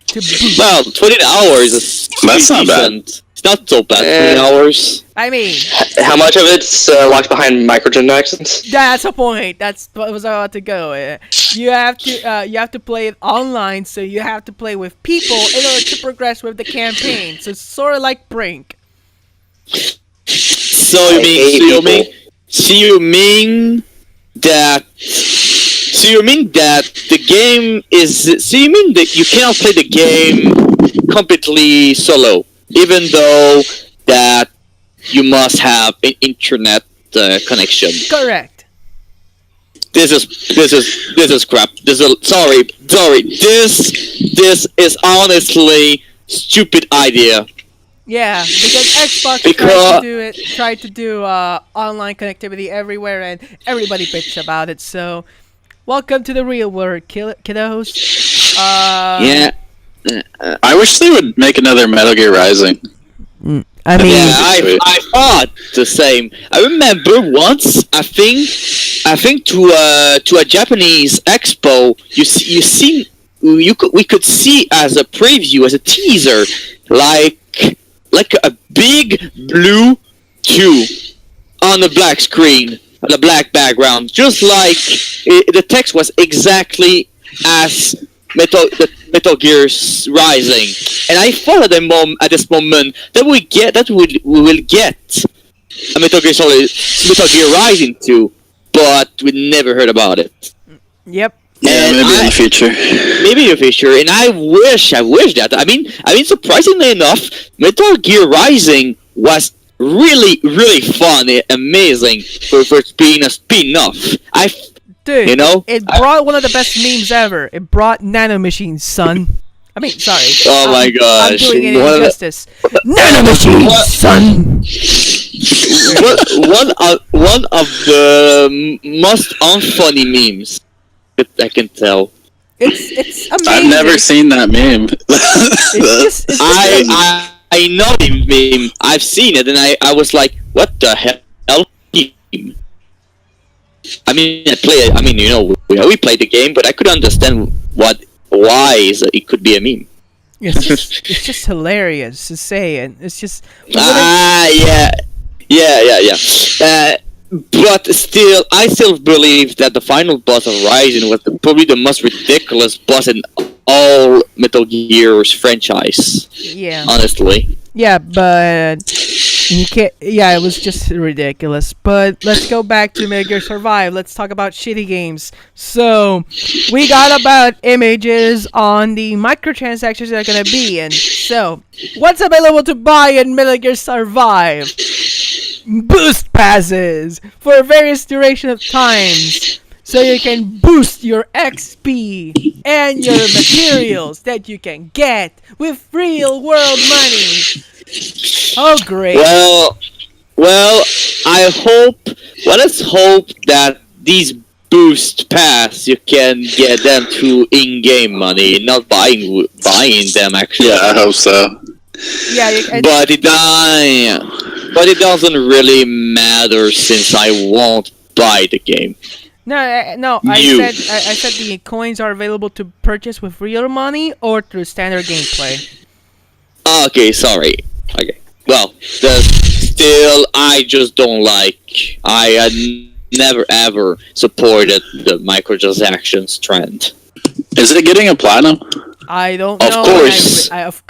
to boot. Well, 20 hours is That's not bad. decent. It's not so bad. 20 hours. I mean, How much of it's locked behind microtransactions? that's a point. That's what was about to go. You have to play it online, so you have to play with people in order to progress with the campaign. So it's sort of like Brink. So I hate you people. mean that the game is? So you mean that you cannot play the game completely solo, even though that you must have an internet connection. Correct. This is crap. Sorry. This is honestly stupid idea. Yeah, because Xbox tried to do online connectivity everywhere, and everybody bitched about it. So, welcome to the real world, kiddos. Yeah. I wish they would make another Metal Gear Rising. I mean, Yeah, I thought the same. I remember once, I think to a Japanese expo, we could see as a preview, as a teaser, like a big blue 2 on the black screen, on the black background, just like the text was exactly as Metal Gear's Rising, and I thought at this moment that we will get a Metal Gear Rising 2, but we never heard about it. yep. Yeah, And maybe in the future. Maybe in the future, and I wish that. I mean, surprisingly enough, Metal Gear Rising was really, really fun, and amazing for being a spin-off. Dude, You know? it brought one of the best memes ever. It brought nanomachines, son. I mean, sorry. Oh my I'm gosh! doing it One of the- injustice. Nanomachines, son. one of the most unfunny memes that I can tell. It's amazing. I've never seen that meme. It's just I know the meme. I've seen it, and I was like, what the hell? Meme? I mean, we played the game, but I could understand why it could be a meme. it's just hilarious to say, and it's just. Yeah. But still, I still believe that the final boss of Rising was probably the most ridiculous boss in all Metal Gear's franchise. Yeah. Honestly. Yeah, but you can't. Yeah, it was just ridiculous. But let's go back to Metal Gear Survive. Let's talk about shitty games. So we got about images on the microtransactions that are gonna be, and so what's available to buy in Metal Gear Survive? Boost passes for various duration of times, so you can boost your XP and your materials that you can get with real world money. Oh great. Well, let's hope that these boost pass you can get them through in-game money, not buying them actually. Yeah, I hope so. Yeah, But it doesn't really matter since I won't buy the game. no. You. I said the coins are available to purchase with real money or through standard gameplay. Okay, sorry. Okay. Well, still, I just don't like. I had never ever supported the microtransactions trend. Is it getting a platinum? I don't Of know. course. Of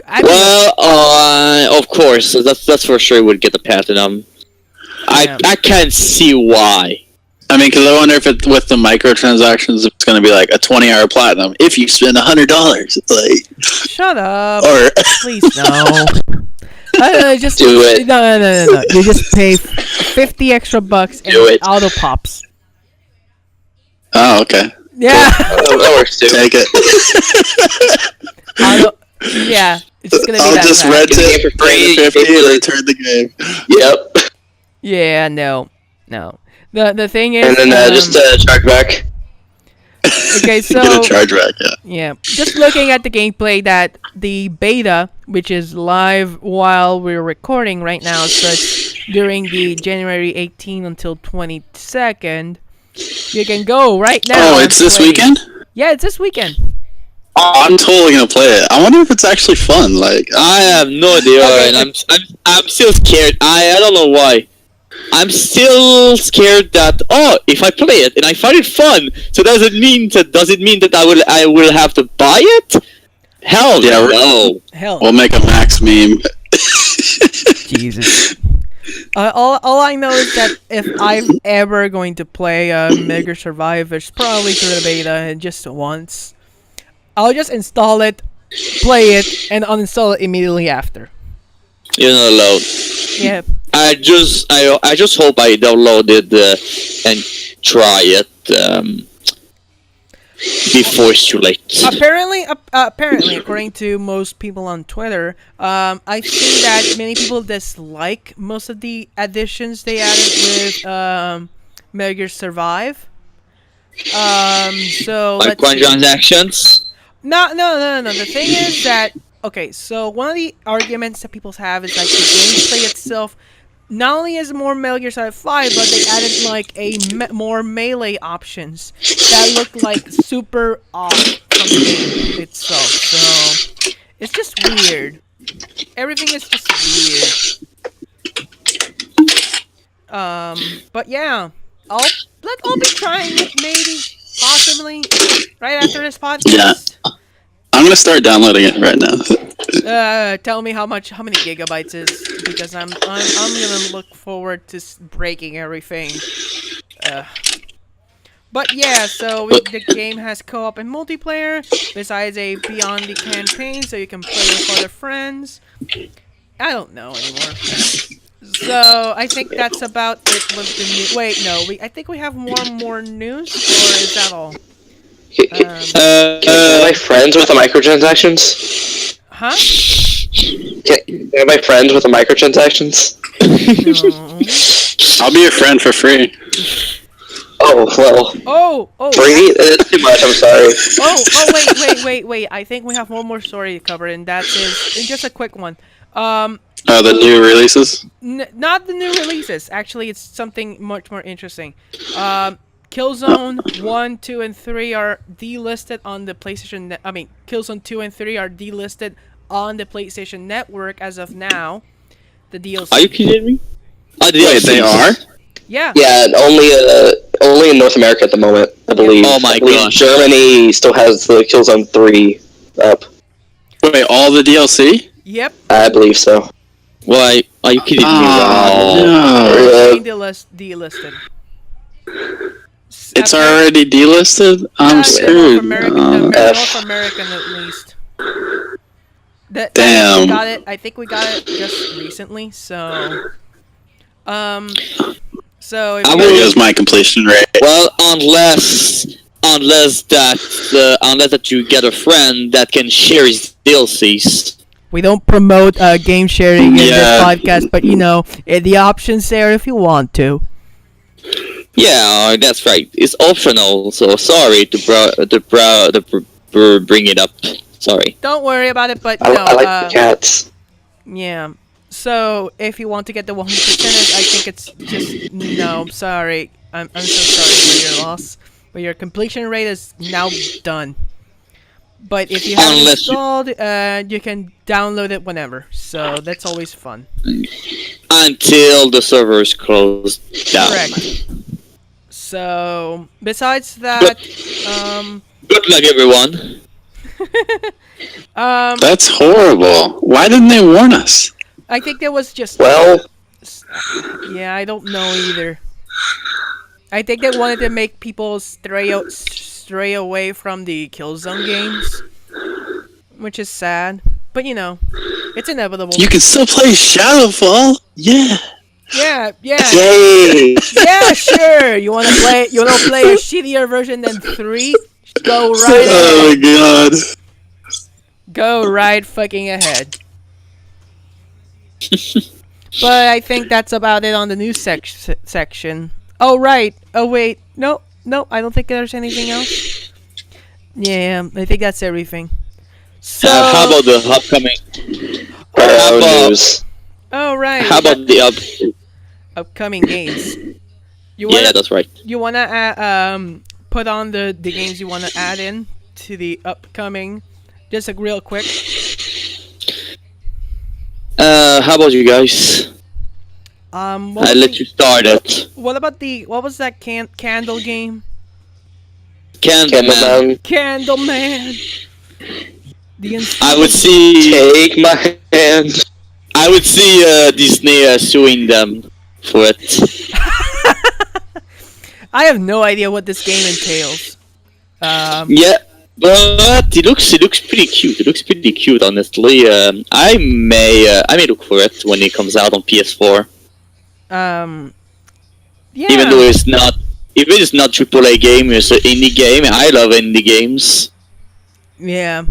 course. That's for sure. Would get the platinum. Yeah. I can't see why. I mean, because I wonder if it, with the microtransactions, it's going to be like a 20-hour platinum if you spend $100. Like, Shut up. or Please no. Just Do it. No. You just pay 50 extra bucks and Do it. it auto pops. oh, okay, Yeah. That works too. take it. Yeah. It's just gonna be I'll that just bad. rent Get the game it, for free, pay the 50, and basically. return the game. Yep. Yeah. No. The thing is. And then just charge back. Okay, Get a so charge rack. Yeah. yeah, just looking at the gameplay, that the beta, which is live while we're recording right now, so it's during the January 18 until 22nd. You can go right now. Oh, and it's this play. weekend. Yeah, it's this weekend. Oh, I'm totally gonna play it. I wonder if it's actually fun. Like, I have no idea, Okay, and I'm still scared. I don't know why. I'm still scared that if I play it and I find it fun, so does it mean that I will have to buy it? Hell Yeah, no. Hell, we'll make a Max meme. Jesus. All I know is that if I'm ever going to play Mega Survive, it's probably through the beta and just once. I'll just install it, play it, and uninstall it immediately after. You're not allowed. Yeah. I just hope I download it and try it before it's too late. Apparently, according to most people on Twitter, I think that many people dislike most of the additions they added with Mega Survive. So Like let's see. transactions. No. The thing is that so one of the arguments that people have is like the gameplay itself. Not only is more Metal Gear Solid 5, but they added like more melee options that look like super off from the game itself. So it's just weird. Everything is just weird. But yeah, I'll be trying it maybe, possibly, right after this podcast. Yeah. I'm gonna start downloading it right now. Tell me how many gigabytes is, because I'm gonna look forward to breaking everything. But yeah, so the game has co-op and multiplayer, besides a Beyond the campaign, so you can play with other friends. I don't know anymore. So I think that's about it with the new. Wait, no, I think we have more news, or is that all? Can I buy friends with the microtransactions? Huh? Can I buy friends with the microtransactions? No. I'll be your friend for free. Oh, well. Oh. Free? That's too much, I'm sorry. Wait. I think we have one more story to cover, and that is just a quick one. The new releases? Not the new releases. Actually, it's something much more interesting. Killzone 1, 2, and 3 are delisted on the PlayStation. Killzone 2 and 3 are delisted on the PlayStation Network as of now. The DLC. Are you kidding me? Wait, they are? Yeah. Yeah, only in North America at the moment, I believe. Oh my I believe gosh. Germany still has the Killzone 3 up. Wait, all the DLC? Yep. I believe so. Why? Are you kidding me? Oh, Being delisted. it's already delisted? I'm screwed. North American at least. Damn. I think we got it just recently. So, There goes my completion rate. Well, unless that you get a friend that can share his DLCs. we don't promote game sharing in this Yeah. podcast, but the option's there if you want to. Yeah, that's right. It's optional, so sorry to bring it up. Sorry. Don't worry about it, but I like the cats. yeah. So if you want to get the 100%, I think it's just no. Sorry, I'm so sorry for your loss, but your completion rate is now done. But if you have it installed, you can download it whenever. So that's always fun. Until the server is closed down. Correct. So besides that, Good luck, everyone. That's horrible. Why didn't they warn us? I think there was just Well, yeah, I don't know either. I think they wanted to make people stray away from the Killzone games, which is sad. But it's inevitable. You can still play Shadowfall. Yeah. Yeah. yay! Yeah, sure. You wanna play a shittier version than 3? Go right Oh ahead. my god. Go right fucking ahead. But I think that's about it on the news section. Oh right. Oh wait. No. I don't think there's anything else. Yeah, I think that's everything. So, How about the upcoming? How about News. oh right, how we got about the up? upcoming games. You Yeah, wanna that's right. put on the games you wanna add in to the upcoming, just like real quick. How about you guys? What I was let you the, start it. what was that candle game? Candleman. Candleman, Candleman. The I would insufferable. see. take my hand. I would see Disney suing them for it. I have no idea what this game entails. Yeah, but it looks pretty cute. It looks pretty cute, honestly. I may look for it when it comes out on PS4. Yeah. Even though if it is not AAA game, it's an indie game. I love indie games. Yeah.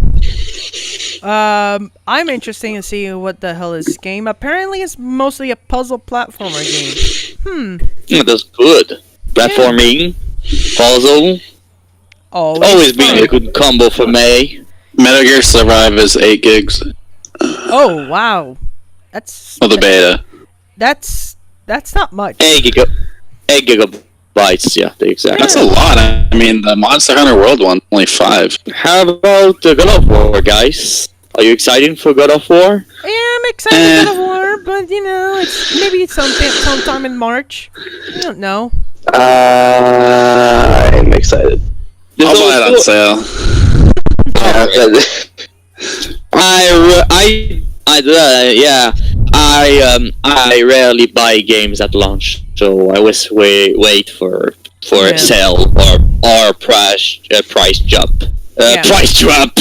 I'm interested to see what the hell is this game. Apparently, it's mostly a puzzle platformer game. Yeah, that's good. Platforming, puzzle, always being fun. a good combo for me. Metal Gear Survive is 8 gigs Oh wow, that's of the beta. that's not much. 8 gigabytes. Yeah, exactly. That's a lot. I mean, the Monster Hunter World one only 5. How about God of War, guys? Are you excited for God of War? Yeah, I'm excited for God of War, but you know, it's sometime in March. I don't know. I'm excited. I'll buy it on sale. I rarely buy games at launch, so I always wait for Yeah. a sale or price jump. Yeah. Price drop.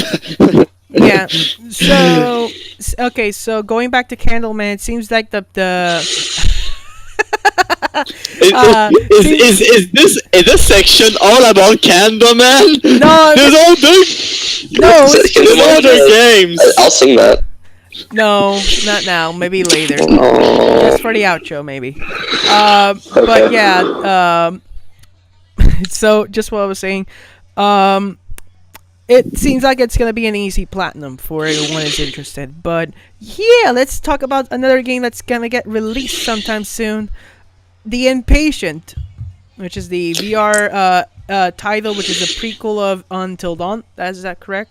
Yeah. So going back to Candleman, it seems like the Is this section all about Candleman? No, There's all no, there's other games. I'll sing that. no, not now. Maybe later. Oh. Just for the outro, maybe. But Okay. yeah. So just what I was saying. It seems like it's gonna be an easy platinum for everyone who's interested. But yeah, let's talk about another game that's gonna get released sometime soon. The Impatient, which is the VR title, which is a prequel of Until Dawn. Is that correct?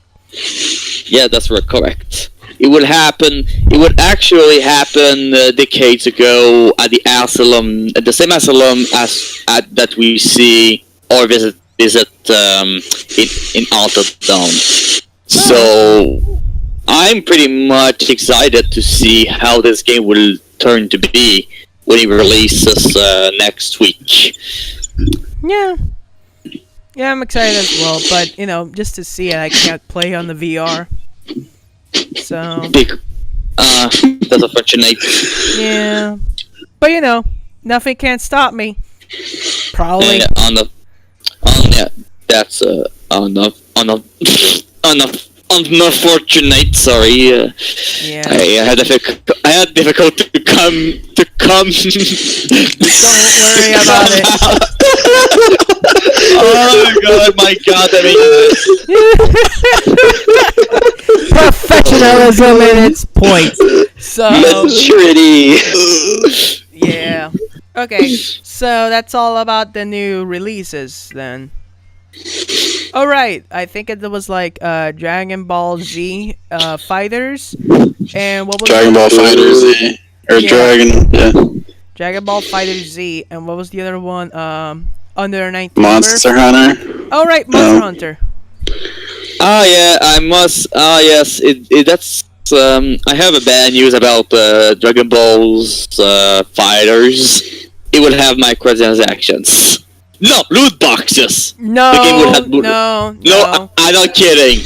Yeah, that's correct. It would happen. It would actually happen decades ago at the asylum, at the same asylum as that we see or visit in Alta Dawn. So I'm pretty much excited to see how this game will turn to be when it releases next week. Yeah. Yeah, I'm excited as well, but you know, just to see it, I can't play on the VR. So That's unfortunate. yeah, but you know, nothing can stop me. Probably. That's unfortunate. Sorry. Yeah. I had difficulty to come. Don't worry about it. Oh my god! I mean, Professionalism in its point. So Maturity. yeah. Okay, so that's all about the new releases then. Alright, I think it was like Dragon Ball Z Fighters, and what was Dragon Ball Fighter Z. Or Yeah. Dragon, yeah. Dragon Ball Fighter Z, and what was the other one? Under 19. Monster Hunter. Oh right, Monster Hunter. yeah, I must. Yes, that's. I have a bad news about Dragon Ball's fighters. It will have microtransactions. No, loot boxes. No, The game would have no. I'm not kidding.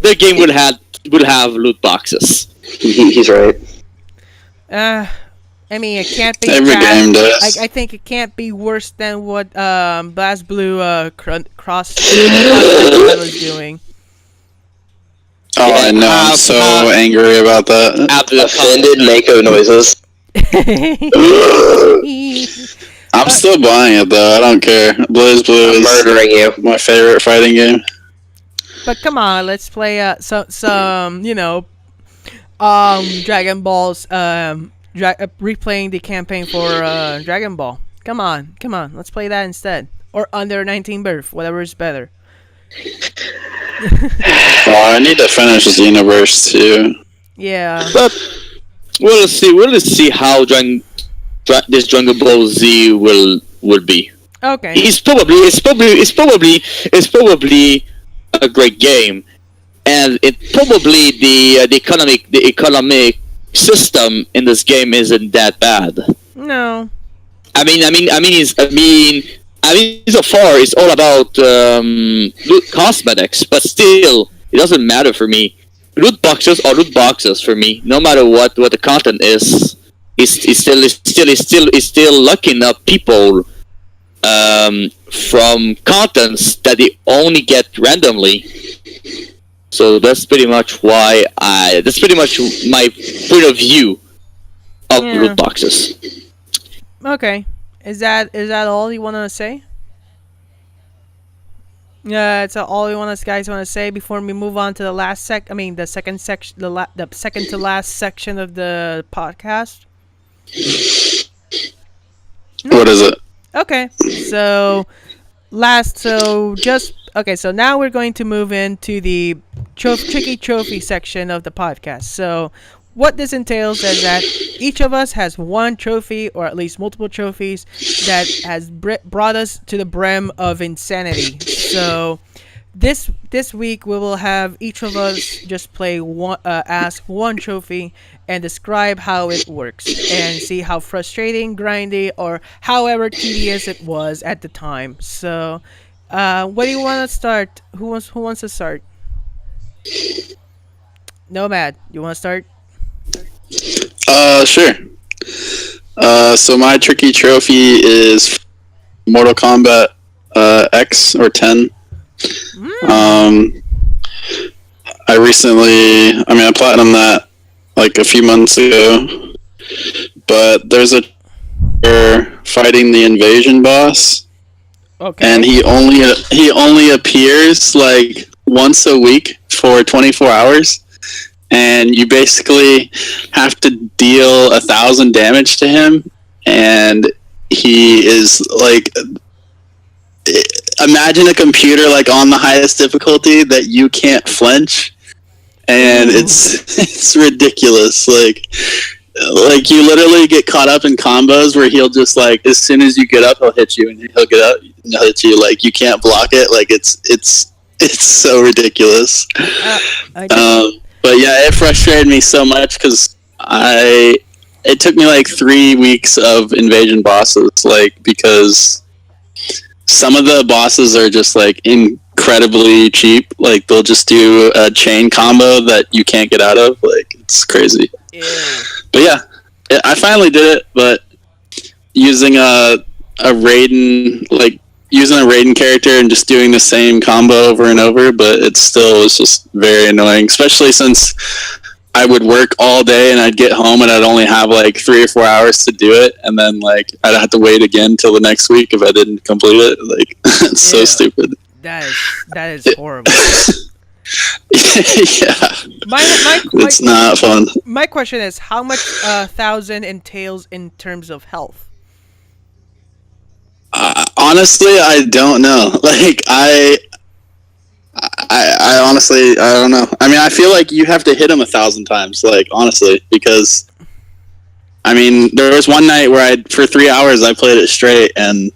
The game will have loot boxes. He's right. I mean, it can't be Every bad. game does. I think it can't be worse than what Blast Blue Cross was doing. Oh, I know. I'm so angry about that. Offended Mako noises. I'm still buying it though. I don't care. Blaze Blue I'm is murdering you. my favorite fighting game. But come on, let's play some Dragon Balls replaying the campaign for Dragon Ball. Come on, let's play that instead. Or Under 19 Birth, whatever is better. Well, I need to finish this universe too. Yeah. But we'll see. We'll see how this Dragon Ball Z will be. Okay. It's probably a great game, and it probably the economic system in this game isn't that bad. No. So far it's all about cosmetics, but still, it doesn't matter for me. Loot boxes are loot boxes for me. No matter what the content is, it's still locking up people from contents that they only get randomly. So that's pretty much that's pretty much my point of view of loot boxes. Okay. Is that all you want to say? Yeah, it's all you guys want to say before we move on to the last the second section, the second to last section of the podcast. What is it? Okay, so so now we're going to move into the tricky trophy section of the podcast. So what this entails is that each of us has one trophy, or at least multiple trophies, that has brought us to the brim of insanity. So this week we will have each of us just ask one trophy and describe how it works, and see how frustrating, grindy, or however tedious it was at the time. So, what do you want to start? Who wants to start? Nomad, you want to start? Sure. So my tricky trophy is Mortal Kombat X or 10. I platinumed that like a few months ago, but there's a fighting the invasion boss. Okay. And he only appears like once a week for 24 hours. And you basically have to deal 1,000 damage to him, and he is like, imagine a computer like on the highest difficulty that you can't flinch, and it's ridiculous. Like you literally get caught up in combos where he'll just like, as soon as you get up, he'll hit you, and he'll get up and he'll hit you. Like you can't block it. Like it's so ridiculous. But yeah, it frustrated me so much because it took me like 3 weeks of invasion bosses, like, because some of the bosses are just like incredibly cheap. Like they'll just do a chain combo that you can't get out of. Like it's crazy. Ew. But yeah, I finally did it. But using a Raiden character and just doing the same combo over and over, but it still was just very annoying, especially since I would work all day and I'd get home and I'd only have like 3 or 4 hours to do it, and then like I'd have to wait again till the next week if I didn't complete it. Like it's so stupid. That is horrible. Yeah, it's not fun. My question is, how much 1,000 entails in terms of health? Honestly, I don't know. Like I honestly, I don't know. I mean, I feel like you have to hit him 1,000 times. Like honestly, because I mean, there was one night where for 3 hours I played it straight, and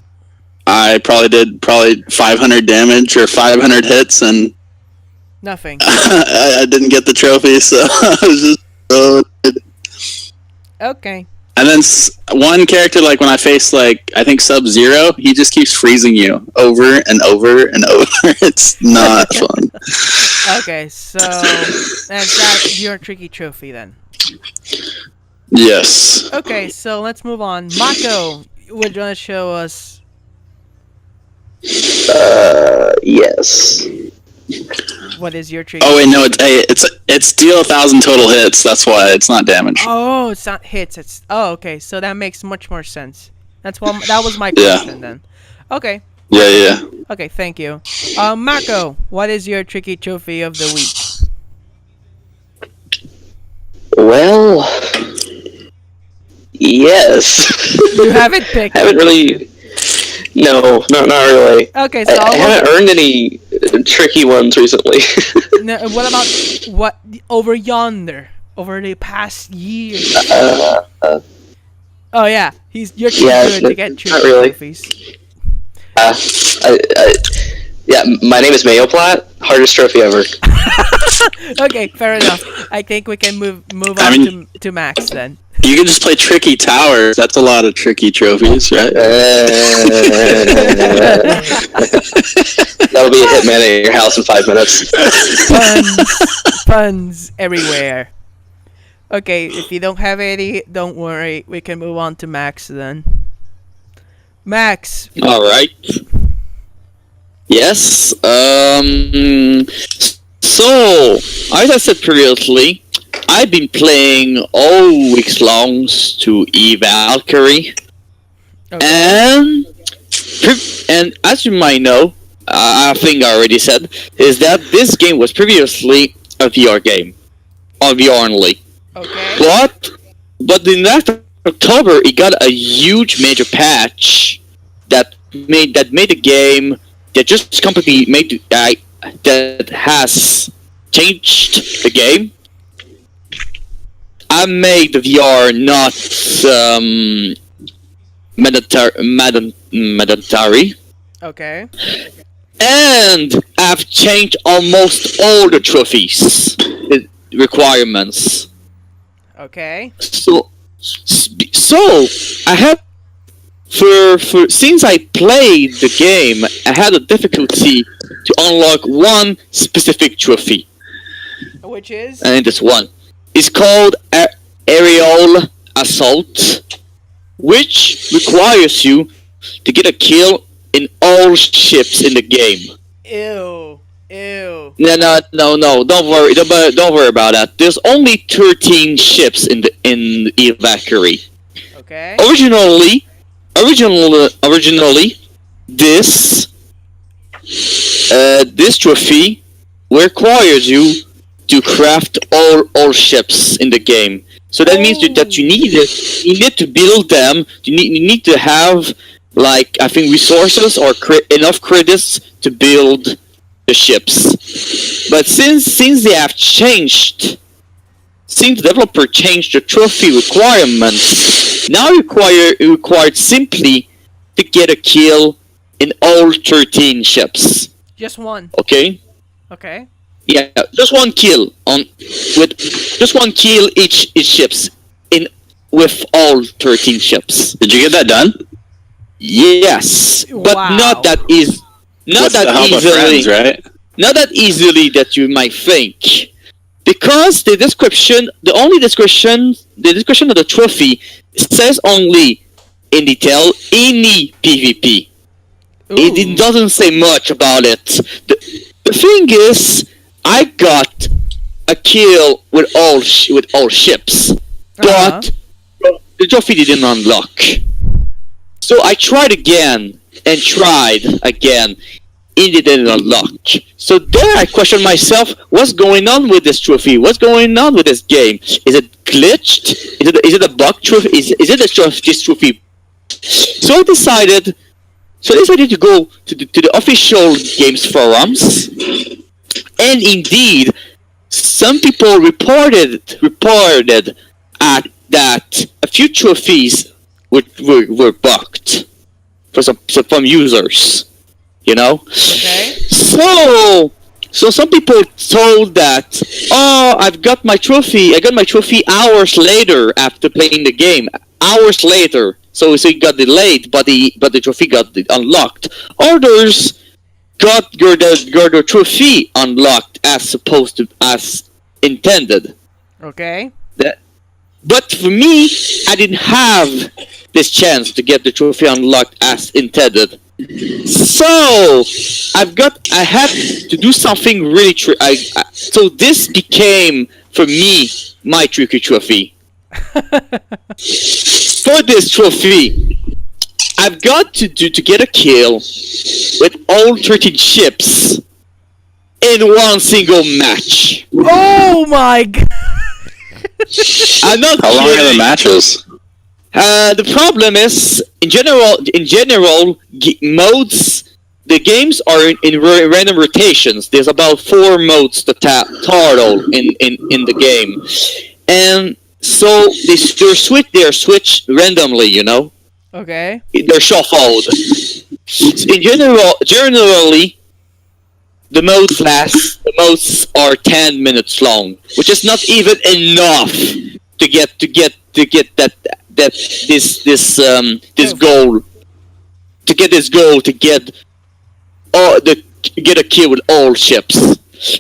I probably did 500 damage or 500 hits, and nothing. I didn't get the trophy, so I was just so. Okay. And then one character, like when I face like I think Sub-Zero, he just keeps freezing you over and over and over. It's not fun. Okay, so that's your tricky trophy then. Yes. Okay, so let's move on. Mako, would you want to show us? Yes. What is your tricky? Oh wait, no, it's deal 1,000 total hits. That's why it's not damage. Oh, it's not hits. Okay, so that makes much more sense. That was my question then. Okay. Yeah, yeah. Okay, thank you. Marco, what is your tricky trophy of the week? Well, yes. You haven't picked. Haven't really. No, not really. Okay, so I haven't earned any tricky ones recently. No, what about over yonder, over the past year? Oh yeah, you're too good to get tricky not really. trophies. Yeah, my name is Mayo Platt. Hardest trophy ever. Okay, fair enough. I think we can move on to Max then. You can just play Tricky Towers. That's a lot of tricky trophies, right? That'll be a hitman at your house in 5 minutes. Puns everywhere. Okay, if you don't have any, don't worry. We can move on to Max then. Max. All right. Yes. So, as I said previously, I've been playing all weeks long to Valkyrie, and as you might know, I think I already said, is that this game was previously a VR game, on VR only. Okay. But in last October, it got a huge major patch that made the game that just completely that has changed the game. I made the VR not mandatory, Okay. and I've changed almost all the trophies requirements. Okay. So I have for since I played the game, I had a difficulty to unlock one specific trophy, Which is? and this one is called Aerial Assault, which requires you to get a kill in all ships in the game. Ew. Ew. No, don't worry about that. There's only 13 ships in Valkyrie. Okay. Originally, this trophy requires you to craft all ships in the game. So that means that you need to build them. You need to have, like, I think, resources or enough credits to build the ships. But since they have changed, since the developer changed the trophy requirements, now it required simply to get a kill in all 13 ships. Just one. Okay? Okay. Yeah, just one kill each ships with all 13 ships. Did you get that done? Yes, but Wow. not that easily. With the help of friends, right? Not that easily that you might think. Because the description of the trophy says only in detail any PvP. It doesn't say much about it. The thing is, I got a kill with all ships, but the trophy didn't unlock. So I tried again, and it didn't unlock. So there I questioned myself, what's going on with this trophy? What's going on with this game? Is it glitched? Is it a bug trophy? Is it this trophy? So I decided to go to the official games forums, and indeed, some people reported that a few trophies were bugged for some users. You know? Okay. So some people told that, I got my trophy hours later after playing the game. Hours later. So it got delayed, but the trophy got unlocked. Others got the trophy unlocked as intended. Okay. But for me, I didn't have this chance to get the trophy unlocked as intended. So I had to do something really so this became for me my tricky trophy. For this trophy, I've got to get a kill with all 13 ships in one single match. Oh my god! I'm not How long are the kidding. matches? The problem is, in general, modes. The games are in random rotations. There's about 4 modes total in the game, and so they're switched randomly. You know, Okay. they're shuffled. Generally, the modes are 10 minutes long, which is not even enough to get this goal. To get this goal, to get a kill with all ships.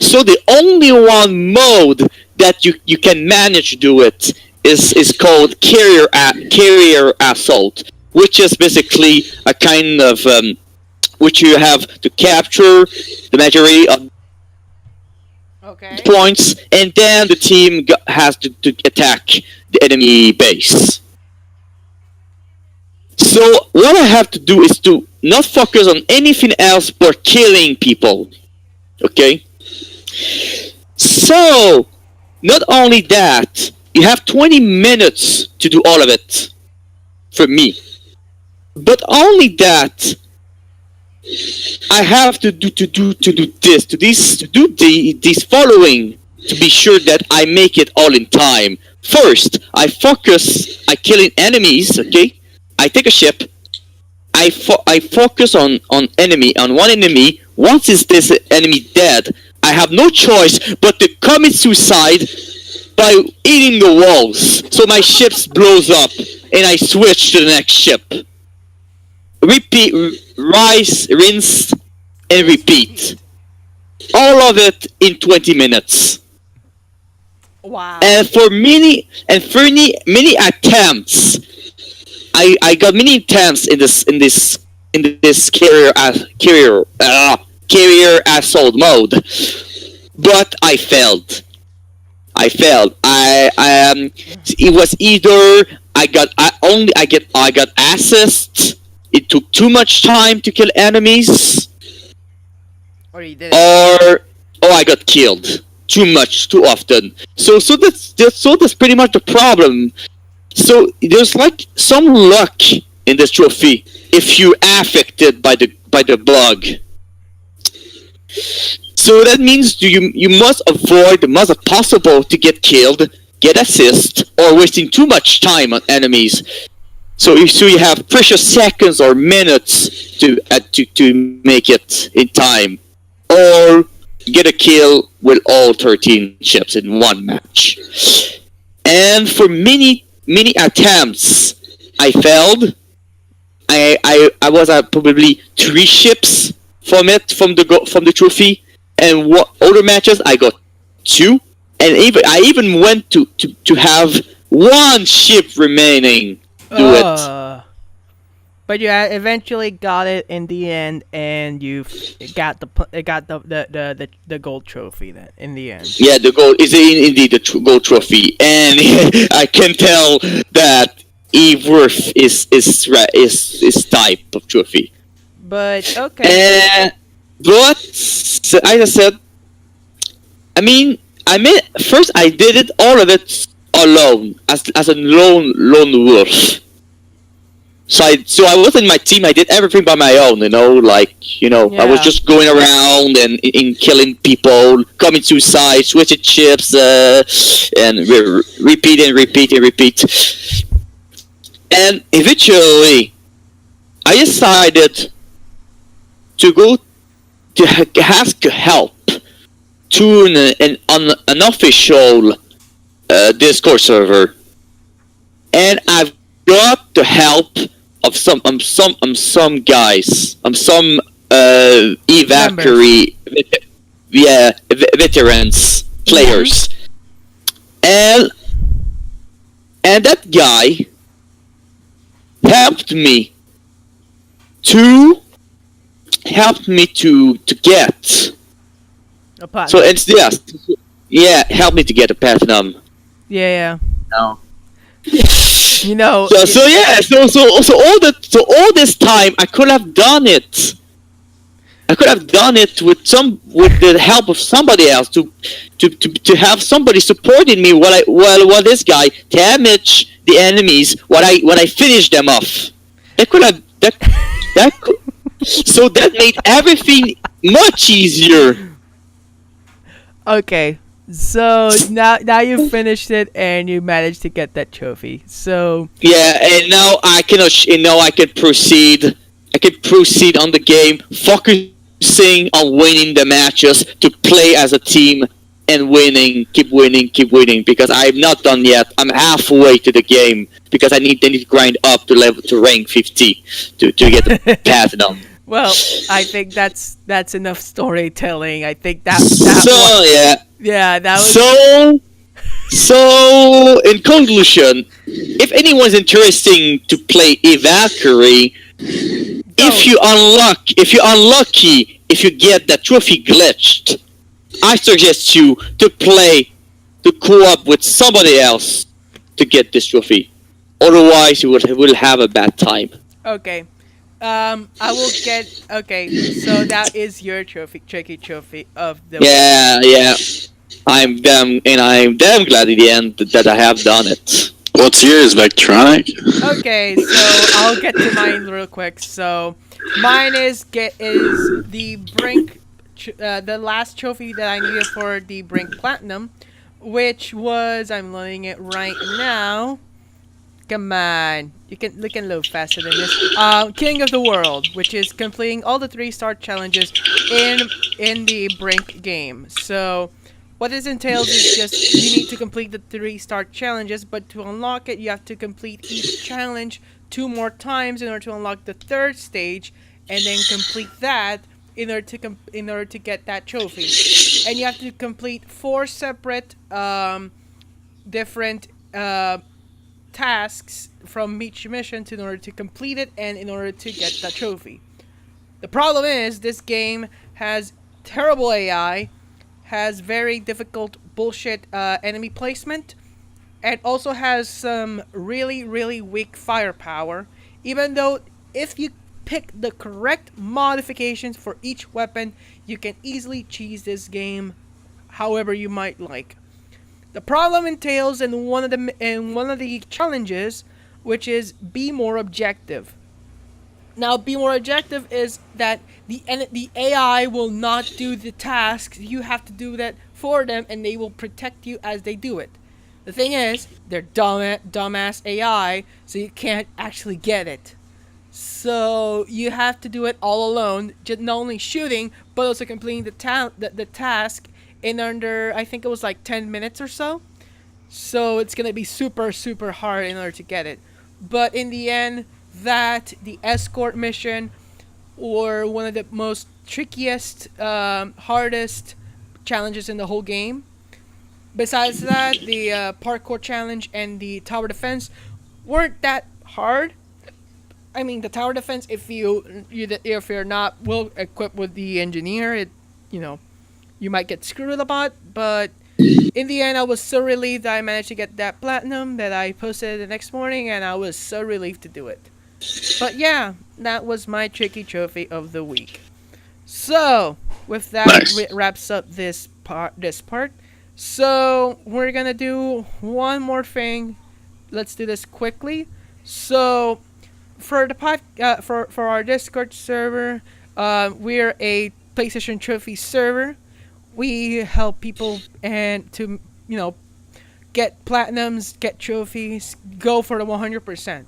So the only one mode that you can manage to do it is called carrier assault, which is basically a kind of which you have to capture the majority of Okay. points, and then the team has to attack the enemy base. So what I have to do is to not focus on anything else but killing people. Okay? So, not only that, you have 20 minutes to do all of it. For me. But only that, I have to do these following to be sure that I make it all in time. First, I killing enemies, okay? I take a ship. I focus on one enemy. Once this enemy dead, I have no choice but to commit suicide by eating the walls. So my ship blows up, and I switch to the next ship. Repeat, rinse, and repeat. All of it in 20 minutes. Wow. And for many attempts, I got many attempts in this carrier assault mode, but I failed. It was either I got assists. It took too much time to kill enemies, Or you did it. or I got killed too often. So that's pretty much the problem. So there's like some luck in this trophy if you're affected by the bug. So that means you must avoid the most possible to get killed, get assist, or wasting too much time on enemies. So you have precious seconds or minutes to make it in time, or get a kill with all 13 ships in one match. And for many attempts, I failed. I was at probably 3 ships from the trophy, and other matches I got 2, and I even went to have 1 ship remaining. Do it. But you eventually got it in the end, and you got the gold trophy then in the end. Yeah, the gold is indeed the gold trophy, and I can tell that worth is type of trophy. But okay. But as I said, first I did it all of it alone as a lone wolf. So I wasn't my team. I did everything by my own. I was just going around and killing people, committing suicide, switching ships, and repeat. And eventually, I decided to go to ask help to an unofficial Discord server, and I've got the help of some guys, some veterans players, and that guy helped me to get. A platinum. So it's helped me to get a platinum. Yeah. No. You know. So all this time I could have done it. I could have done it with the help of somebody else to have somebody supporting me while this guy damage the enemies while I finish them off. That could have that could, so that made everything much easier. Okay. So now you finished it and you managed to get that trophy. So Yeah, and now I can proceed. I can proceed on the game, focusing on winning the matches to play as a team and keep winning. Because I'm not done yet. I'm halfway to the game because I need to grind up to rank 50 to get the platinum. well, I think that's enough storytelling. I think that So yeah, that was So in conclusion, if anyone's interested to play Valkyrie, if you get that trophy glitched, I suggest you to co-op with somebody else to get this trophy. Otherwise, you will have a bad time. okay. I will get. Okay, so that is your tricky trophy of the week. Yeah. I'm damn glad in the end that I have done it. What's yours, Vectronic? Okay, so I'll get to mine real quick. So mine is the Brink, the last trophy that I needed for the Brink Platinum, which was, I'm loading it right now. Come on, you can load faster than this. King of the World, which is completing all the 3-star challenges in the Brink game. So what this entails is just you need to complete the 3-star challenges, but to unlock it, you have to complete each challenge 2 more times in order to unlock the 3rd stage, and then complete that in order to get that trophy. And you have to complete 4 separate different tasks from each mission in order to complete it and in order to get that trophy. The problem is this game has terrible AI, has very difficult bullshit enemy placement, and also has some really, really weak firepower, even though if you pick the correct modifications for each weapon, you can easily cheese this game however you might like. The problem entails in one of the challenges, which is be more objective. Now, be more objective is that the AI will not do the tasks. You have to do that for them, and they will protect you as they do it. The thing is, they're dumbass AI, so you can't actually get it. So you have to do it all alone, just not only shooting, but also completing the task in under, I think it was like 10 minutes or so. So it's gonna be super, super hard in order to get it. But in the end, the escort mission, or one of the most trickiest, hardest challenges in the whole game. Besides that, the parkour challenge and the tower defense weren't that hard. I mean, the tower defense, if you're not well equipped with the engineer, you might get screwed a lot. But in the end, I was so relieved that I managed to get that platinum that I posted the next morning, and I was so relieved to do it. But yeah, that was my tricky trophy of the week. So with that, Nice. it wraps up this part. So we're gonna do one more thing. Let's do this quickly. So for for our Discord server, we're a PlayStation Trophy server. We help people and to get platinums, get trophies, go for the 100%.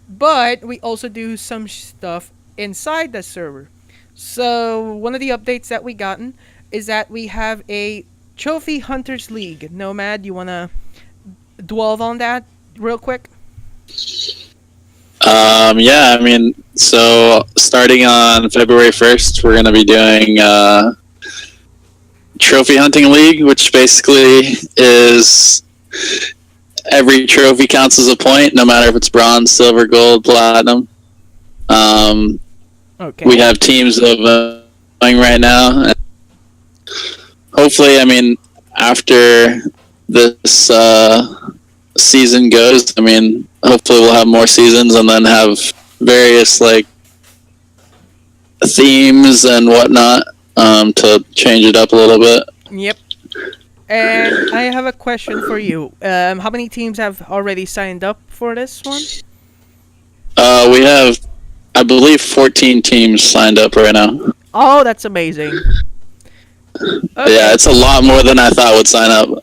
But we also do some stuff inside the server. So one of the updates that we gotten is that we have a Trophy Hunters League. Nomad, you wanna dwell on that real quick? Yeah, I mean, so starting on February 1st, we're going to be doing Trophy Hunting League, which basically is every trophy counts as a point, no matter if it's bronze, silver, gold, platinum. Okay. We have teams of going right now. And hopefully, I mean, after this season goes, I mean, hopefully we'll have more seasons and then have various like themes and whatnot to change it up a little bit. Yep. And I have a question for you. How many teams have already signed up for this one? We have, I believe, 14 teams signed up right now. Oh, that's amazing. Okay. Yeah, it's a lot more than I thought would sign up.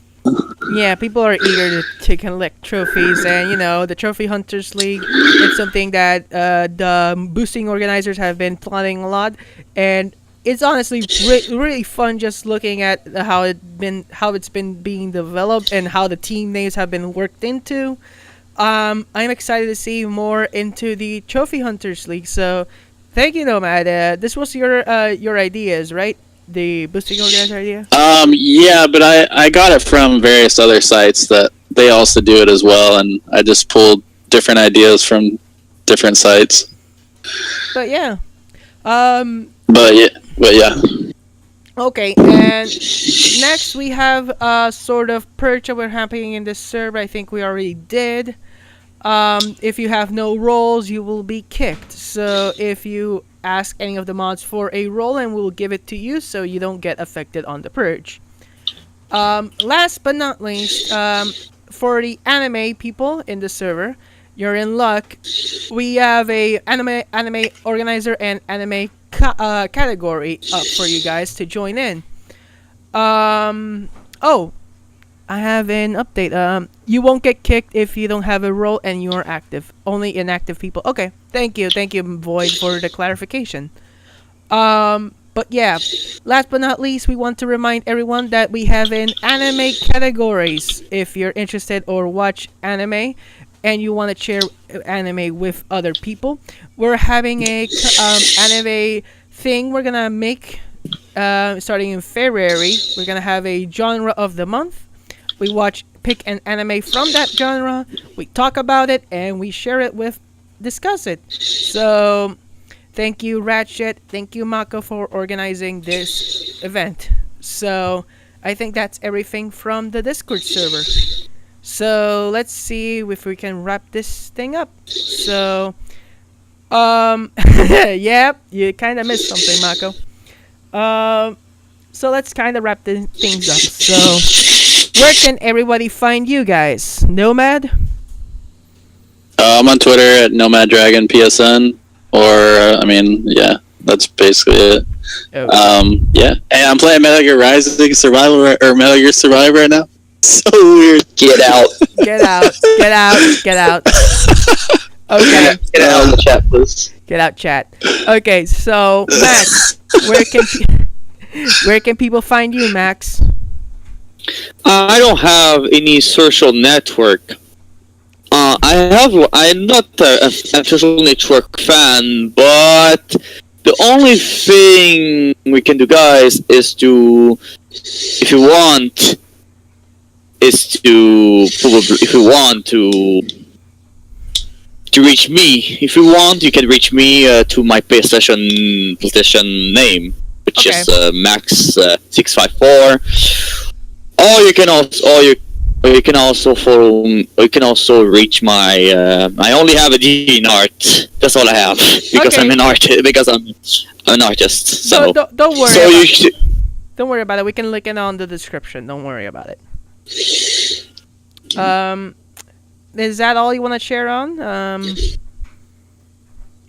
Yeah, people are eager to collect trophies, and the Trophy Hunters League. It's something that the boosting organizers have been plotting a lot, and it's honestly really fun just looking at how it's been being developed and how the team names have been worked into. I'm excited to see more into the Trophy Hunters League. So, thank you, Nomad. This was your ideas, right? The boosting organizer idea. Yeah, but I got it from various other sites that they also do it as well, and I just pulled different ideas from different sites. But yeah. But yeah. Okay, and next we have a sort of purge that we're happening in this server. I think we already did. If you have no roles, you will be kicked. So if you ask any of the mods for a role, and we'll give it to you so you don't get affected on the purge. Last but not least, for the anime people in the server, you're in luck. We have a anime organizer and anime category up for you guys to join in. Oh, I have an update. You won't get kicked if you don't have a role and you are active. Only inactive people. Okay, thank you, Void, for the clarification. But yeah, last but not least, we want to remind everyone that we have an anime categories. If you're interested or watch anime, and you want to share anime with other people, we're having a anime thing we're gonna make starting in February. We're gonna have a genre of the month. We pick an anime from that genre, we talk about it, and we share it discuss it. So, thank you, Ratchet, thank you, Mako, for organizing this event. So, I think that's everything from the Discord server. So, let's see if we can wrap this thing up. So, yep, you kind of missed something, Mako. So let's kind of wrap things up. So, where can everybody find you guys? Nomad? I'm on Twitter at NomadDragonPSN, yeah, that's basically it. Okay. Yeah, and I'm playing Metal Gear Rising Survival or Metal Gear Survive right now. So weird. Get out. Get out. Get out. Get out. Okay. Get out of the chat, please. Get out, chat. Okay, so Max, where can people find you, Max? I don't have any social network. I'm not a social network fan, but the only thing we can do, guys, is to, if you want, to reach me. If you want, you can reach me to my PlayStation name, which is Max654. Or you can also reach my. I only have a D in art. That's all I have because I'm an artist. So don't worry. So don't worry about it. We can link it on the description. Don't worry about it. Is that all you want to share on?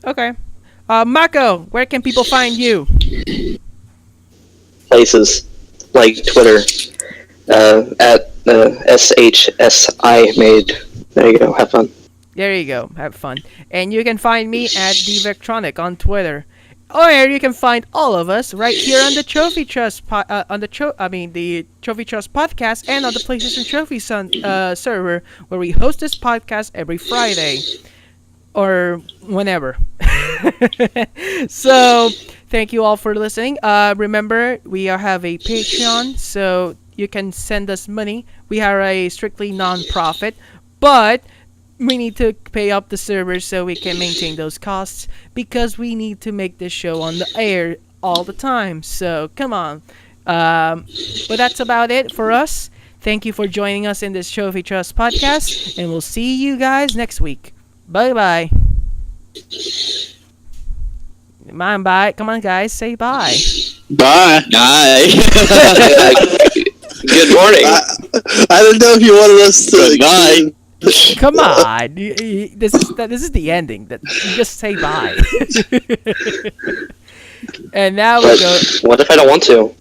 Okay. Mako, where can people find you? Places like Twitter at SHSI made. There you go. Have fun. There you go. Have fun. And you can find me at Devectronic on Twitter. Or you can find all of us right here on the Trophy Trust the Trophy Trust podcast and on the PlayStation Trophy server, where we host this podcast every Friday or whenever. So thank you all for listening. Remember, we have a Patreon, so you can send us money. We are a strictly non-profit, but we need to pay up the servers so we can maintain those costs, because we need to make this show on the air all the time. So come on. But that's about it for us. Thank you for joining us in this Trophy Trust podcast, and we'll see you guys next week. Bye-bye. Bye. Come on, guys. Say bye. Bye. Bye. Good morning. I didn't know if you wanted us to. Goodbye. Come on. This is the ending. That you just say bye. And now we But go. what if I don't want to?